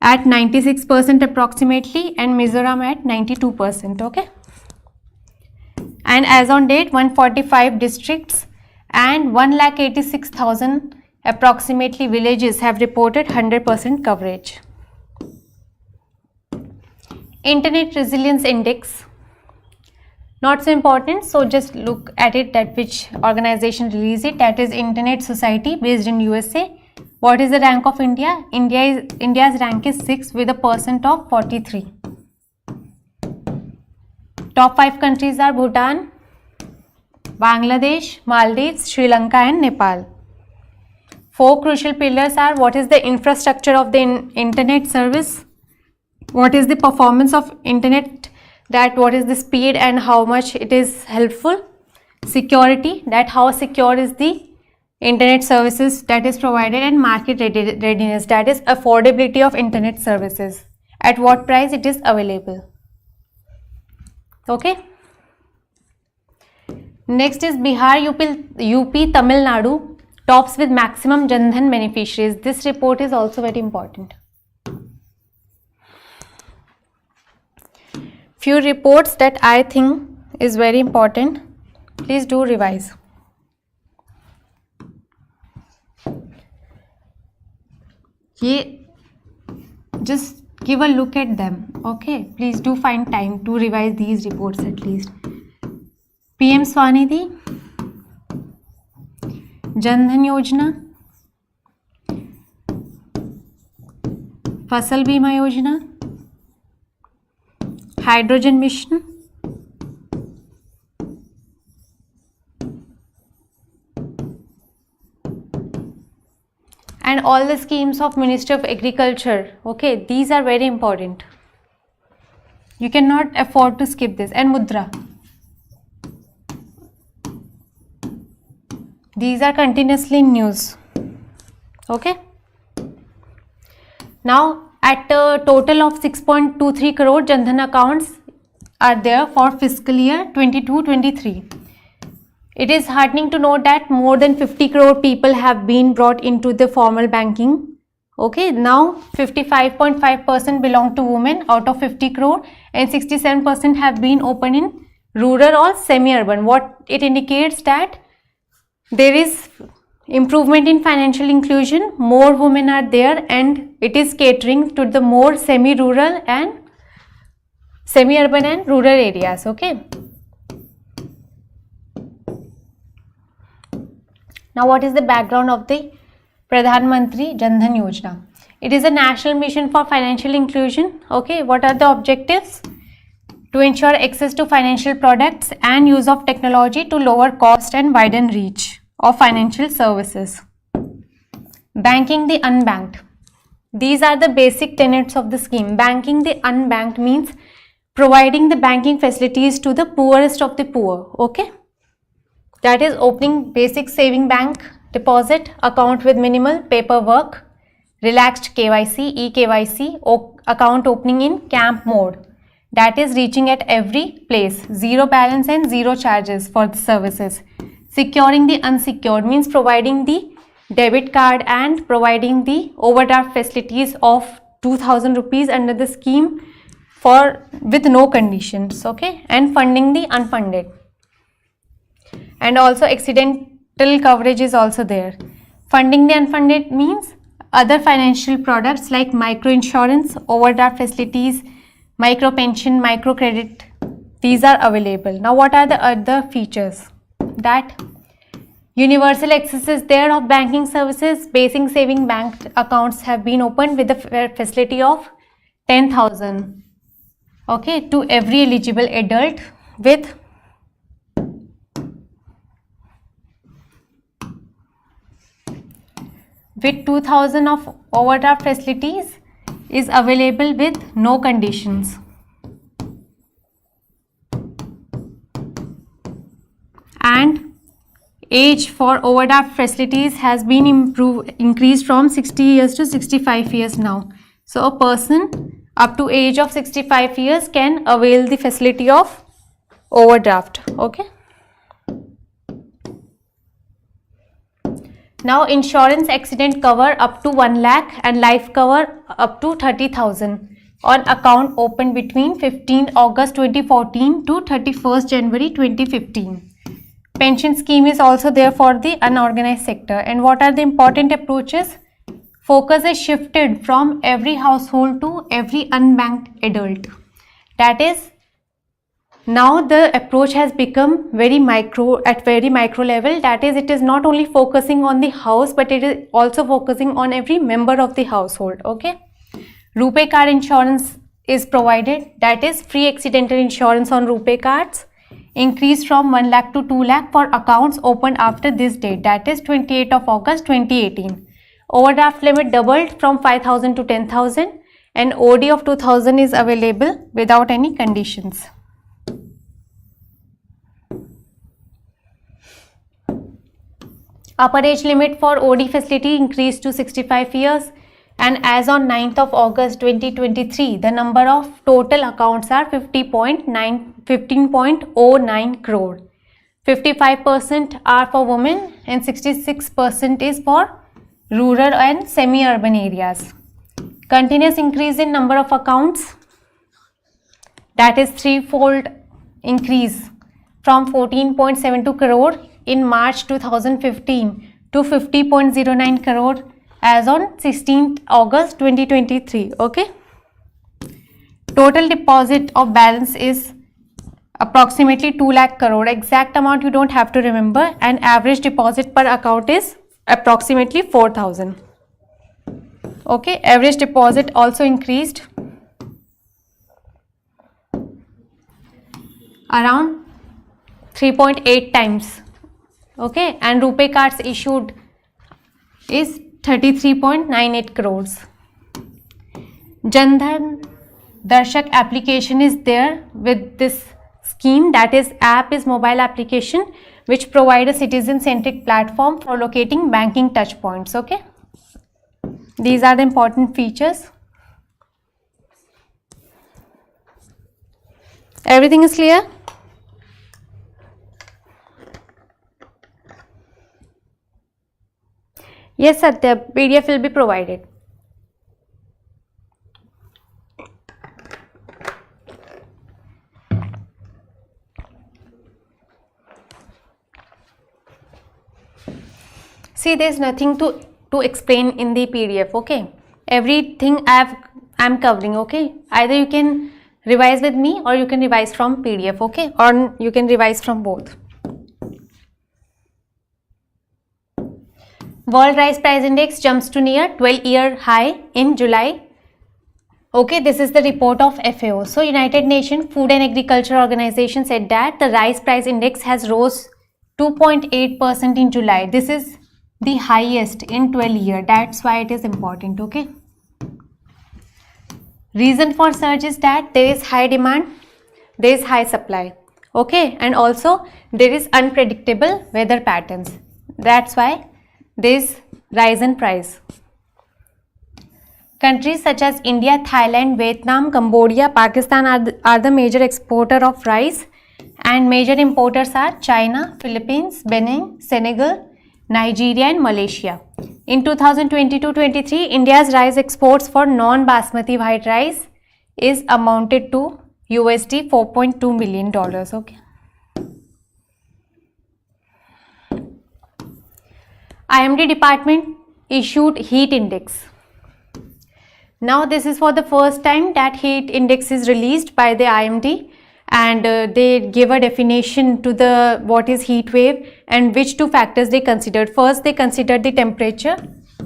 at 96% approximately and Mizoram at 92%. Okay. And as on date, 145 districts and 1,86,000 approximately villages have reported 100% coverage. Internet Resilience Index, not so important, so just look at it, that which organization released it, that is Internet Society based in USA. What is the rank of India? India's rank is 6 with a percent of 43. Top 5 countries are Bhutan, Bangladesh, Maldives, Sri Lanka and Nepal. 4 crucial pillars are: what is the infrastructure of the internet service, what is the performance of internet, that what is the speed and how much it is helpful, security, that how secure is the internet services that is provided, and market readiness, that is affordability of internet services, at what price it is available. Okay. Next is Bihar, UP, Tamil Nadu tops with maximum Jan Dhan beneficiaries. This report is also very important. Few reports that I think is very important. Please do revise. Just give a look at them. Okay, please do find time to revise these reports at least. PM Swanidhi, Jan Dhan Yojana, Fasal Bima Yojana, Hydrogen Mission, and all the schemes of Ministry of Agriculture. Okay, these are very important. You cannot afford to skip this. And Mudra. These are continuously in news. Okay. Now, at a total of 6.23 crore Jan Dhan accounts are there for fiscal year 22-23. It is heartening to note that more than 50 crore people have been brought into the formal banking. Okay, now 55.5% belong to women out of 50 crore and 67% have been opened in rural or semi-urban. What it indicates that there is improvement in financial inclusion, more women are there and it is catering to the more semi-rural and semi-urban and rural areas. Okay. Now what is the background of the Pradhan Mantri Jan Dhan Yojana? It is a national mission for financial inclusion. Okay. What are the objectives? To ensure access to financial products and use of technology to lower cost and widen reach of financial services. Banking the unbanked. These are the basic tenets of the scheme. Banking the unbanked means providing the banking facilities to the poorest of the poor. Okay. That is opening basic saving bank deposit account with minimal paperwork, relaxed KYC, eKYC, account opening in camp mode. That is reaching at every place, zero balance and zero charges for the services. Securing the unsecured means providing the debit card and providing the overdraft facilities of 2000 rupees under the scheme with no conditions. Okay, and funding the unfunded. And also accidental coverage is also there. Funding the unfunded means other financial products like micro insurance, overdraft facilities, micro pension, micro credit. These are available. Now what are the other features? That universal access is there of banking services. Basic saving bank accounts have been opened with the facility of 10,000. Okay, to every eligible adult with with 2000 of overdraft facilities is available with no conditions. And age for overdraft facilities has been increased from 60 years to 65 years now. So a person up to age of 65 years can avail the facility of overdraft. Okay. Now insurance accident cover up to 1 lakh and life cover up to 30,000 on account opened between 15 August 2014 to 31st January 2015. Pension scheme is also there for the unorganized sector. And what are the important approaches? Focus is shifted from every household to every unbanked adult. That is, now the approach has become very micro level. That is, it is not only focusing on the house, but it is also focusing on every member of the household. Okay. RuPay card insurance is provided. That is free accidental insurance on RuPay cards. Increased from 1 lakh to 2 lakh for accounts opened after this date. That is 28th of August 2018. Overdraft limit doubled from 5,000 to 10,000 and OD of 2,000 is available without any conditions. Upper age limit for OD facility increased to 65 years and as on 9th of August 2023, the number of total accounts are 15.09 crore. 55% are for women and 66% is for rural and semi-urban areas. Continuous increase in number of accounts, that is threefold increase from 14.72 crore in March 2015 to 50.09 crore as on 16th August 2023. Okay. Total deposit of balance is approximately 2 lakh crore. Exact amount you don't have to remember, and average deposit per account is approximately 4,000. Okay. Average deposit also increased around 3.8 times. Okay, and RuPay cards issued is 33.98 crores. Jan Dhan Darshak application is there with this scheme, that is app is mobile application which provide a citizen centric platform for locating banking touch points. Okay, these are the important features. Everything is clear? Yes, Satya, PDF will be provided. See, there is nothing to explain in the PDF, okay? Everything I'm covering, okay? Either you can revise with me or you can revise from PDF, okay? Or you can revise from both. World Rice Price Index jumps to near 12-year high in July. Okay, this is the report of FAO. So, United Nations Food and Agriculture Organization said that the rice price index has rose 2.8% in July. This is the highest in 12 years. That's why it is important, okay? Reason for surge is that there is high demand, there is high supply, okay? And also there is unpredictable weather patterns. That's why there is rise in price. Countries such as India, Thailand, Vietnam, Cambodia, Pakistan are the major exporter of rice, and major importers are China, Philippines, Benin, Senegal, Nigeria and Malaysia. In 2022-23, India's rice exports for non-basmati white rice is amounted to USD $4.2 million. Okay. IMD department issued heat index. Now this is for the first time that heat index is released by the IMD, and they give a definition to the what is heat wave and which two factors they considered. First, they considered the temperature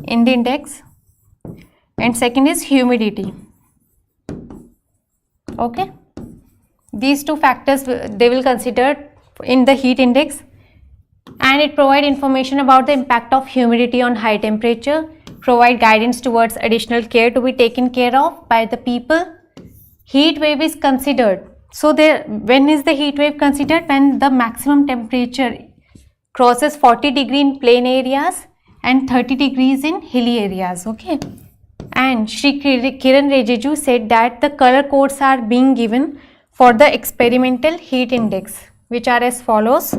in the index, and second is humidity. Okay, these two factors they will consider in the heat index, and it provide information about the impact of humidity on high temperature, provide guidance towards additional care to be taken care of by the people. Heat wave is considered. So when is the heat wave considered? When the maximum temperature crosses 40 degrees in plain areas and 30 degrees in hilly areas. Okay. And Shri Kiran Rijiju said that the color codes are being given for the experimental heat index, which are as follows.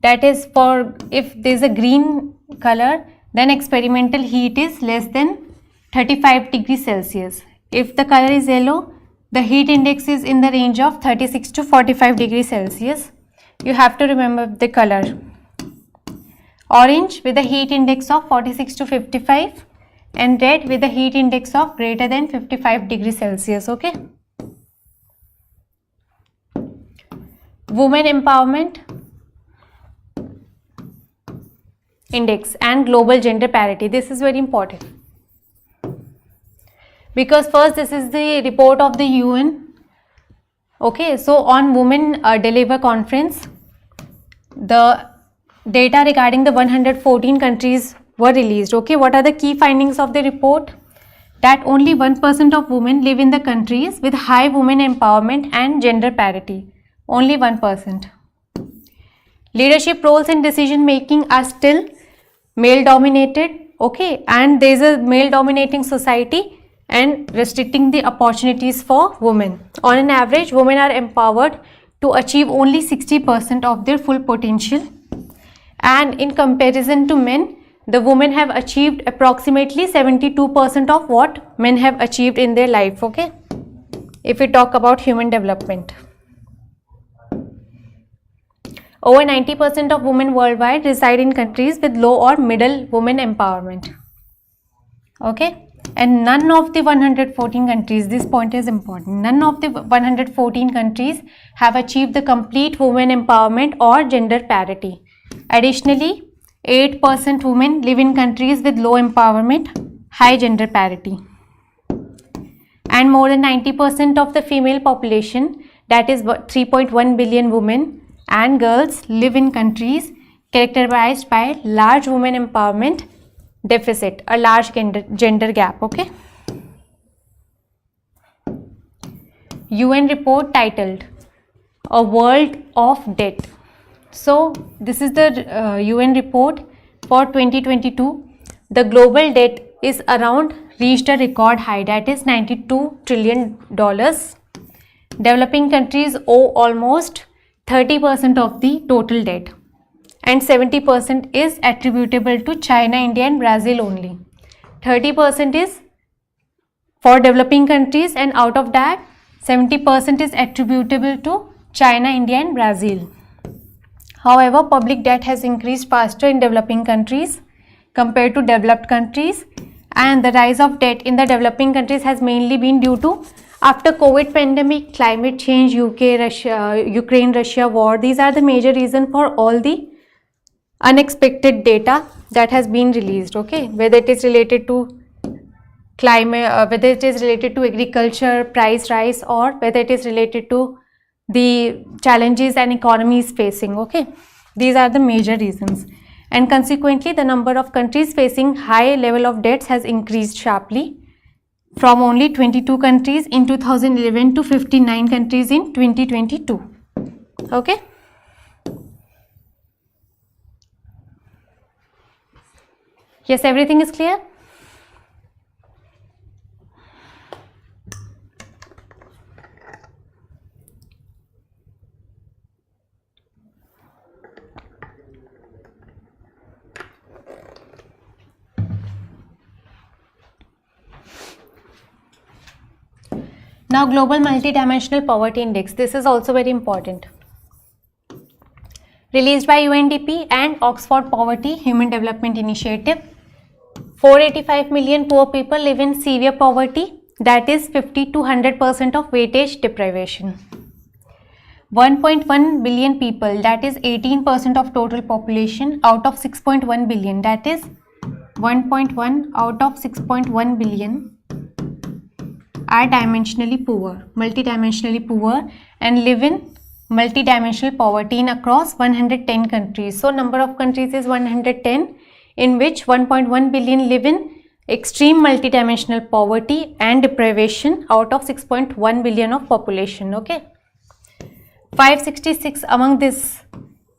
That is, for if there is a green color, then experimental heat is less than 35 degrees Celsius. If the color is yellow, the heat index is in the range of 36 to 45 degrees Celsius. You have to remember the color. Orange with a heat index of 46 to 55, and red with a heat index of greater than 55 degrees Celsius. Okay. Women empowerment index and global gender parity. This is very important, because first this is the report of the UN. Okay, so on Women Deliver Conference, the data regarding the 114 countries were released. Okay, what are the key findings of the report? That only 1% of women live in the countries with high women empowerment and gender parity. Only 1%. Leadership roles in decision making are still male dominated. Okay, and there is a male dominating society and restricting the opportunities for women. On an average, women are empowered to achieve only 60% of their full potential, and in comparison to men, the women have achieved approximately 72% of what men have achieved in their life. Okay, if we talk about human development, over 90% of women worldwide reside in countries with low or middle women empowerment. Okay. And none of the 114 countries, this point is important, none of the 114 countries have achieved the complete women empowerment or gender parity. Additionally, 8% women live in countries with low empowerment, high gender parity. And more than 90% of the female population, that is 3.1 billion women and girls, live in countries characterized by large women empowerment deficit, a large gender gap. Okay, UN report titled A World of Debt. So this is the UN report for 2022. The global debt is around reached a record high, that is $92 trillion. Developing countries owe almost 30% of the total debt, and 70% is attributable to China, India and Brazil only. 30% is for developing countries, and out of that 70% is attributable to China, India and Brazil. However, public debt has increased faster in developing countries compared to developed countries, and the rise of debt in the developing countries has mainly been due to after COVID pandemic, climate change, Ukraine, Russia war. These are the major reason for all the unexpected data that has been released, okay, whether it is related to climate, whether it is related to agriculture, price rise, or whether it is related to the challenges an economy is facing, okay. These are the major reasons, and consequently the number of countries facing high level of debts has increased sharply from only 22 countries in 2011 to 59 countries in 2022, okay. Yes, everything is clear? Now, Global Multidimensional Poverty Index, this is also very important. Released by UNDP and Oxford Poverty Human Development Initiative. 485 million poor people live in severe poverty, that is 50 to 100% of weightage deprivation. 1.1 billion people, that is 18% of total population, out of 6.1 billion, that is 1.1 out of 6.1 billion are dimensionally poor, multidimensionally poor, and live in multidimensional poverty in across 110 countries. So number of countries is 110, in which 1.1 billion live in extreme multidimensional poverty and deprivation out of 6.1 billion of population, okay. 566 among this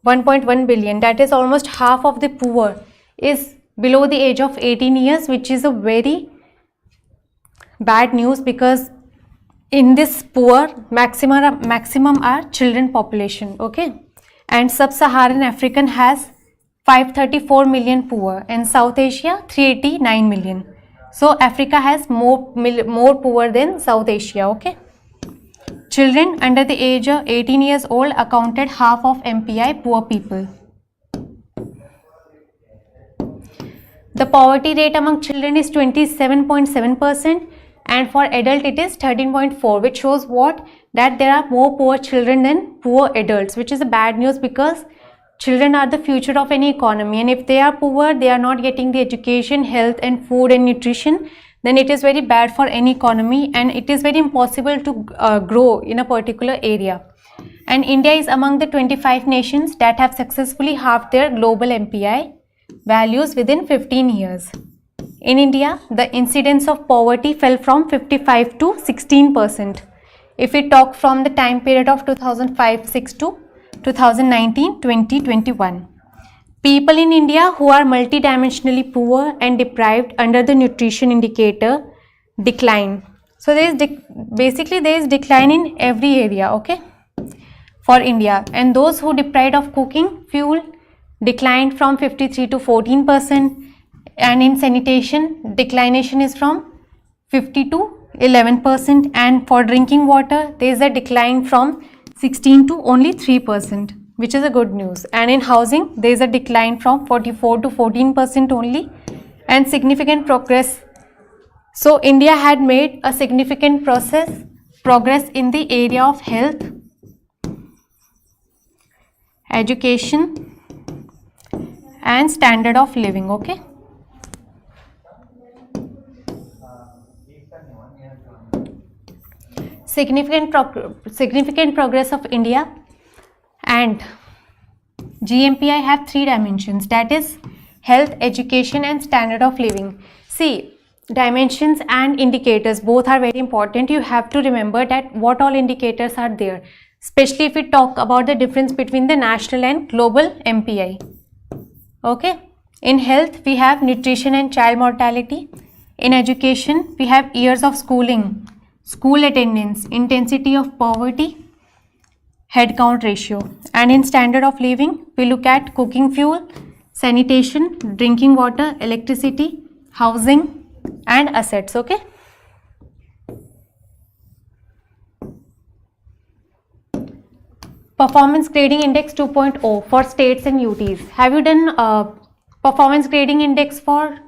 1.1 billion, that is almost half of the poor, is below the age of 18 years, which is a very bad news, because in this poor maximum are children population, okay. And sub-Saharan African has 534 million poor, and South Asia 389 million. So Africa has more poor than South Asia, okay. Children under the age of 18 years old accounted half of MPI poor people. The poverty rate among children is 27.7%, and for adult it is 13.4%, which shows what? That there are more poor children than poor adults, which is a bad news, because children are the future of any economy, and if they are poor, they are not getting the education, health and food and nutrition, then it is very bad for any economy, and it is very impossible to grow in a particular area. And India is among the 25 nations that have successfully halved their global MPI values within 15 years. In India, the incidence of poverty fell from 55 to 16%. If we talk from the time period of 2005-6 to 2019-2021. People in India who are multidimensionally poor and deprived under the nutrition indicator decline. So there is basically there is decline in every area, okay, for India. And those who deprived of cooking fuel declined from 53 to 14%. And in sanitation, declination is from 50 to 11%, and for drinking water, there is a decline from 16 to only 3%, which is a good news. And in housing, there is a decline from 44 to 14% only, and significant progress. So India had made a significant progress in the area of health, education, and standard of living, okay. Significant progress of India and GMPI have three dimensions, that is health, education and standard of living. See, dimensions and indicators, both are very important. You have to remember that what all indicators are there, especially if we talk about the difference between the national and global MPI. Okay. In health, we have nutrition and child mortality. In education, we have years of schooling, school attendance, intensity of poverty, head count ratio. And in standard of living, we look at cooking fuel, sanitation, drinking water, electricity, housing and assets. Okay. Performance Grading Index 2.0 for states and UTs. Have you done performance grading index for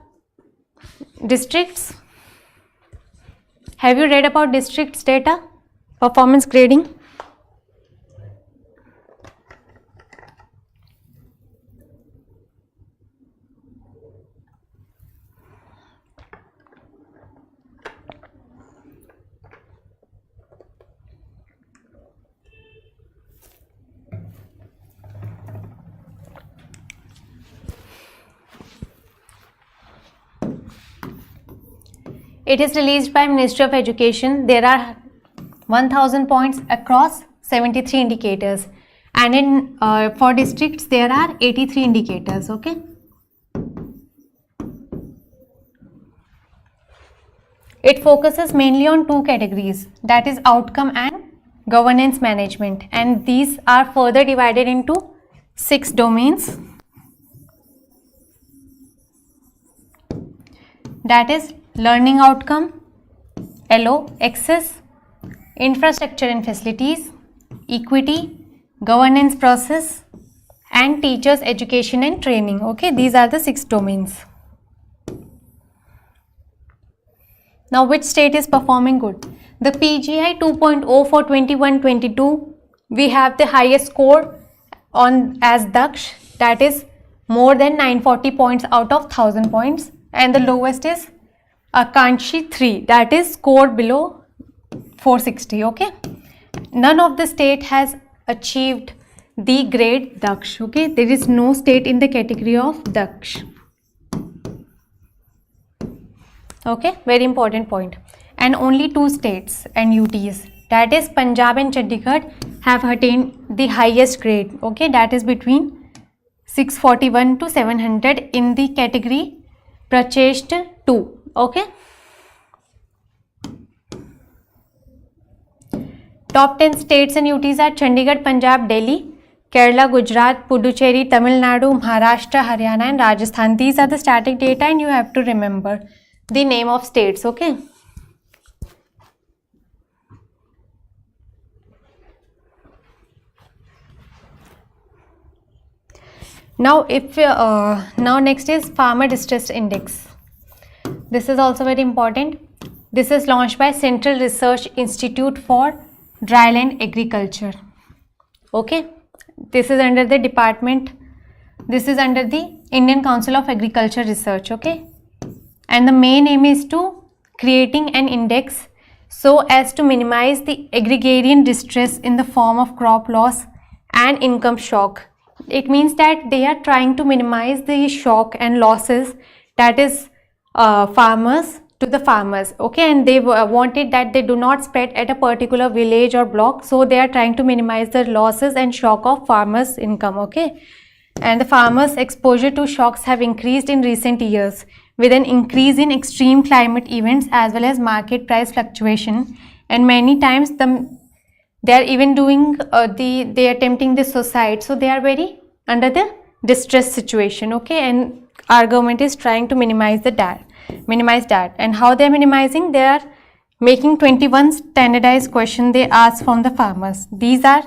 districts? Have you read about districts data? Performance grading? It is released by Ministry of Education. There are 1000 points across 73 indicators, and in for districts there are 83 indicators. Okay. It focuses mainly on two categories, that is outcome and governance management, and these are further divided into 6 domains, that is learning outcome, LO, access, infrastructure and facilities, equity, governance process, and teachers education and training. Okay, these are the 6 domains. Now, which state is performing good? The PGI 2.0 for 21-22, we have the highest score on as Daksh, that is more than 940 points out of 1000 points, and the lowest is Akanshi 3, that is score below 460. Okay, none of the state has achieved the grade Daksh. Okay, there is no state in the category of Daksh. Okay, very important point. And only 2 states and UTs, that is Punjab and Chandigarh, have attained the highest grade. Okay, that is between 641 to 700 in the category Prachesht 2. Okay. Top 10 states and UTs are Chandigarh, Punjab, Delhi, Kerala, Gujarat, Puducherry, Tamil Nadu, Maharashtra, Haryana and Rajasthan. These are the static data and you have to remember the name of states. Okay. Now, now next is Farmer Distress Index. This is also very important. This is launched by Central Research Institute for Dryland Agriculture. Okay, this is under the department. This is under the Indian Council of Agriculture Research. Okay, and the main aim is to creating an index so as to minimize the agrarian distress in the form of crop loss and income shock. It means that they are trying to minimize the shock and losses that is farmers to the farmers. Okay, and they wanted that they do not spread at a particular village or block, so they are trying to minimize the losses and shock of farmers' income. Okay, and the farmers' exposure to shocks have increased in recent years with an increase in extreme climate events as well as market price fluctuation, and many times they are even doing they are attempting the suicide, so they are very under the distress situation. Okay, and our government is trying to minimize that. And how they are minimizing? They are making 21 standardized questions they ask from the farmers. These are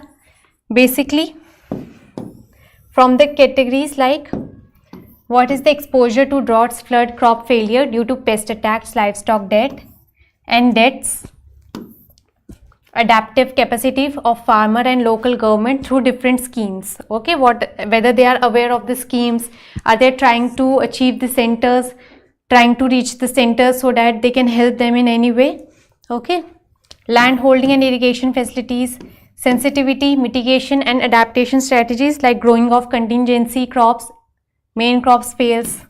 basically from the categories like what is the exposure to droughts, flood, crop failure due to pest attacks, livestock death and deaths, adaptive capacity of farmer and local government through different schemes. Okay, whether they are aware of the schemes, are they trying to achieve the centers, trying to reach the centers so that they can help them in any way. Okay, land holding and irrigation facilities, sensitivity, mitigation and adaptation strategies like growing of contingency crops, main crops fails,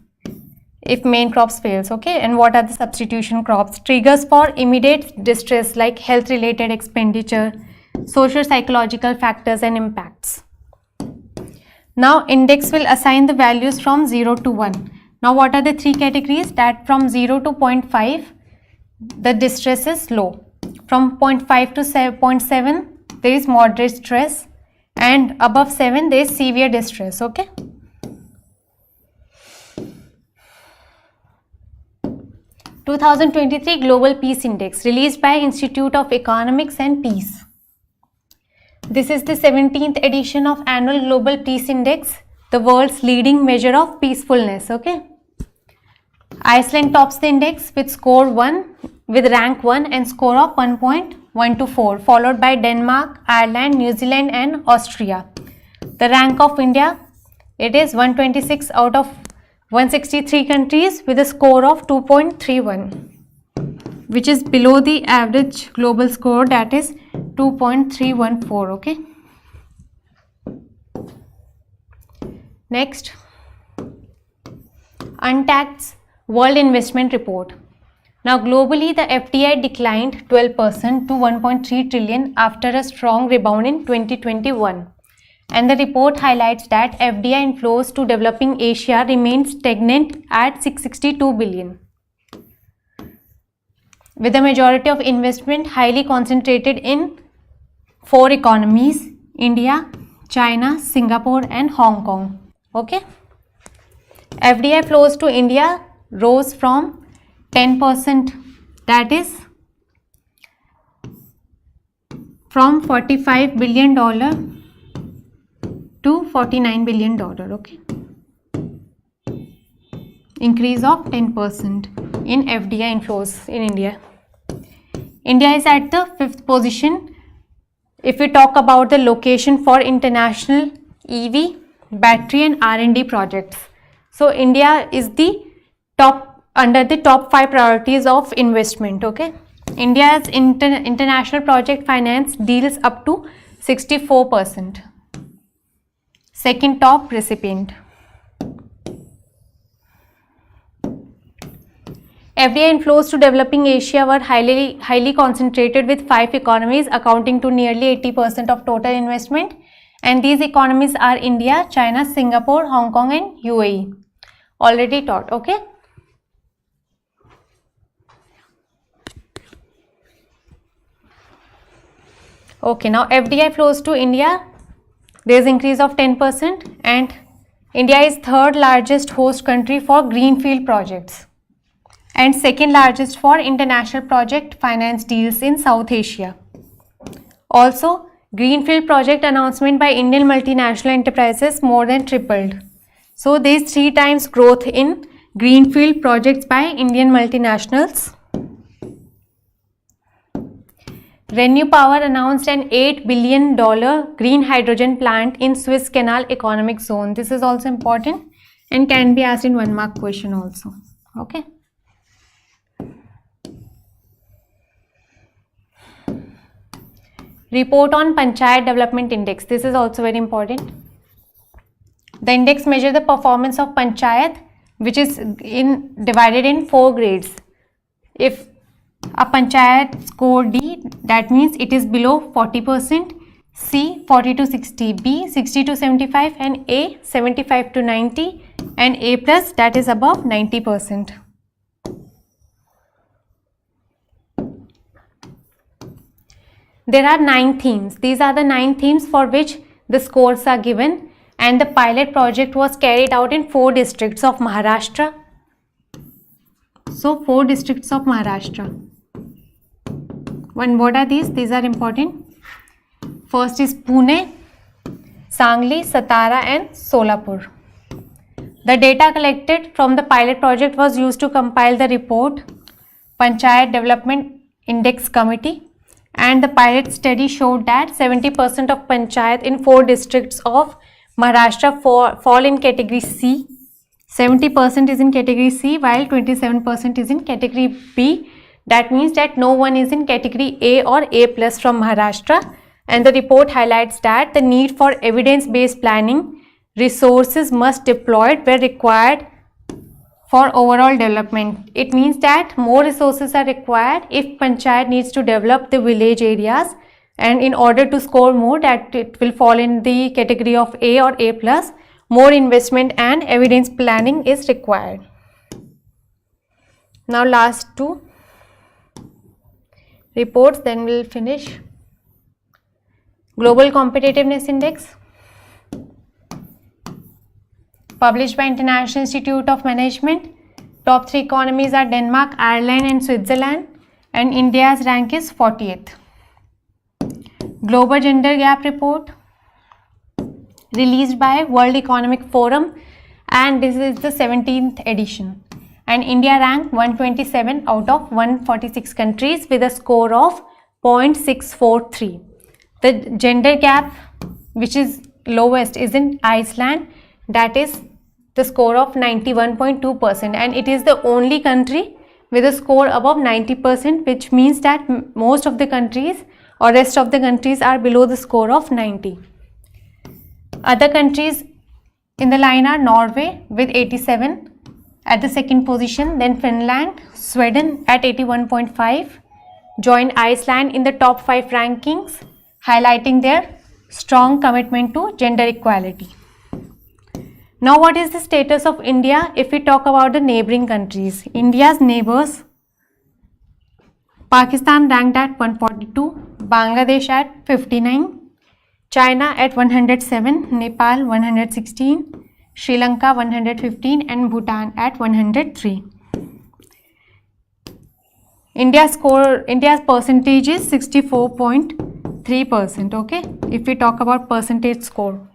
if main crops fails. Okay, and what are the substitution crops? Triggers for immediate distress like health related expenditure, social psychological factors and impacts. Now index will assign the values from 0 to 1. Now what are the three categories? That from 0 to 0.5 the distress is low, from 0.5 to 0.7 there is moderate stress, and above 7 there is severe distress. Okay, 2023 Global Peace Index released by Institute of Economics and Peace. This is the 17th edition of Annual Global Peace Index, the world's leading measure of peacefulness. Okay, Iceland tops the index with score 1 with rank 1 and score of 1.124, followed by Denmark, Ireland, New Zealand and Austria. The rank of India, it is 126 out of 163 countries with a score of 2.31, which is below the average global score, that is 2.314. Okay, next, UNTAC's World Investment Report. Now globally the FDI declined 12% to 1.3 trillion after a strong rebound in 2021. And the report highlights that FDI inflows to developing Asia remained stagnant at 662 billion. With the majority of investment highly concentrated in 4 economies: India, China, Singapore and Hong Kong. Okay, FDI flows to India rose from 10%, that is from $45 billion to $49 billion. Okay, increase of 10% in FDI inflows in India. India is at the 5th position if we talk about the location for international EV, battery and R&D projects. So India is the top under the top 5 priorities of investment. Okay, India's international project finance deals up to 64%. Second top recipient. FDI inflows to developing Asia were highly concentrated with 5 economies accounting to nearly 80% of total investment, and these economies are India, China, Singapore, Hong Kong and UAE. Already taught. Okay. Okay, now FDI flows to India, there is increase of 10%, and India is 3rd largest host country for greenfield projects and 2nd largest for international project finance deals in South Asia. Also, greenfield project announcement by Indian multinational enterprises more than tripled. So there is 3 times growth in greenfield projects by Indian multinationals. Renewable announced an $8 billion green hydrogen plant in Suez Canal Economic Zone. This is also important and can be asked in 1-mark question also. Okay. Report on Panchayat Development Index. This is also very important. The index measures the performance of Panchayat, which is divided in 4 grades. If a Panchayat score D, that means it is below 40%, C 40 to 60, B 60 to 75 and A 75 to 90 and A plus, that is above 90%. There are 9 themes. These are the 9 themes for which the scores are given, and the pilot project was carried out in 4 districts of Maharashtra. So 4 districts of Maharashtra. What are these? These are important. First is Pune, Sangli, Satara and Solapur. The data collected from the pilot project was used to compile the report Panchayat Development Index Committee, and the pilot study showed that 70% of Panchayat in 4 districts of Maharashtra fall in category C, 70% is in category C while 27% is in category B. That means that no one is in category A or A plus from Maharashtra, and the report highlights that the need for evidence-based planning resources must deployed where required for overall development. It means that more resources are required if panchayat needs to develop the village areas, and in order to score more, that it will fall in the category of A or A plus, more investment and evidence planning is required. Now last two reports, then we'll finish. Global Competitiveness Index, published by International Institute of Management. Top 3 economies are Denmark, Ireland and Switzerland, and India's rank is 40th. Global Gender Gap Report, released by World Economic Forum, and this is the 17th edition. And India ranked 127 out of 146 countries with a score of 0.643. The gender gap which is lowest is in Iceland, that is the score of 91.2%, and it is the only country with a score above 90%, which means that most of the countries or rest of the countries are below the score of 90. Other countries in the line are Norway with 87 at the second position, then Finland, Sweden at 81.5, joined Iceland in the top 5 rankings, highlighting their strong commitment to gender equality. Now, what is the status of India if we talk about the neighboring countries? India's neighbors: Pakistan ranked at 142, Bangladesh at 59, China at 107, Nepal 116, Sri Lanka 115 and Bhutan at 103. India's percentage is 64.3%. Okay, if we talk about percentage score.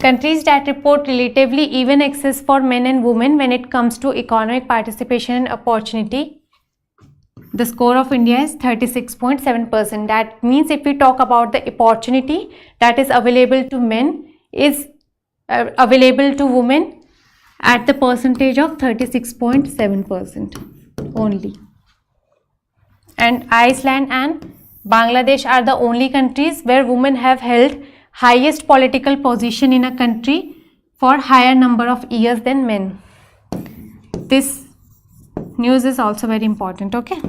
Countries that report relatively even access for men and women when it comes to economic participation and opportunity. The score of India is 36.7%. That means if we talk about the opportunity that is available to men is available to women at the percentage of 36.7% only. And Iceland and Bangladesh are the only countries where women have held highest political position in a country for higher number of years than men. This news is also very important. Okay.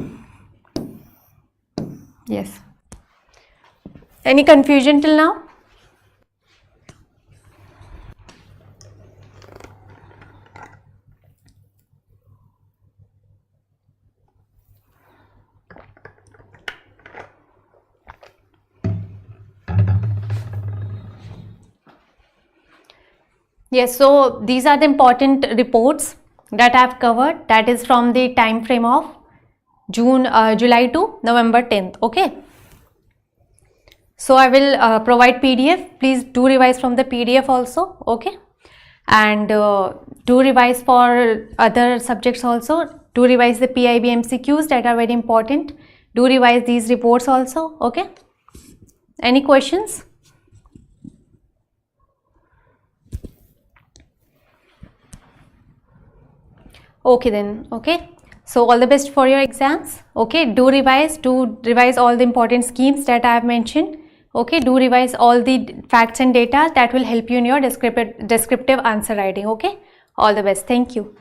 Yes. Any confusion till now? Yes, so these are the important reports that I have covered, that is from the time frame of July to November 10th. Okay. So I will provide PDF. Please do revise from the PDF also. Okay. And do revise for other subjects also. Do revise the PIB MCQs that are very important. Do revise these reports also. Okay. Any questions? Okay then. Okay. So all the best for your exams. Okay. Do revise all the important schemes that I have mentioned. Okay. Do revise all the facts and data that will help you in your descriptive answer writing. Okay. All the best. Thank you.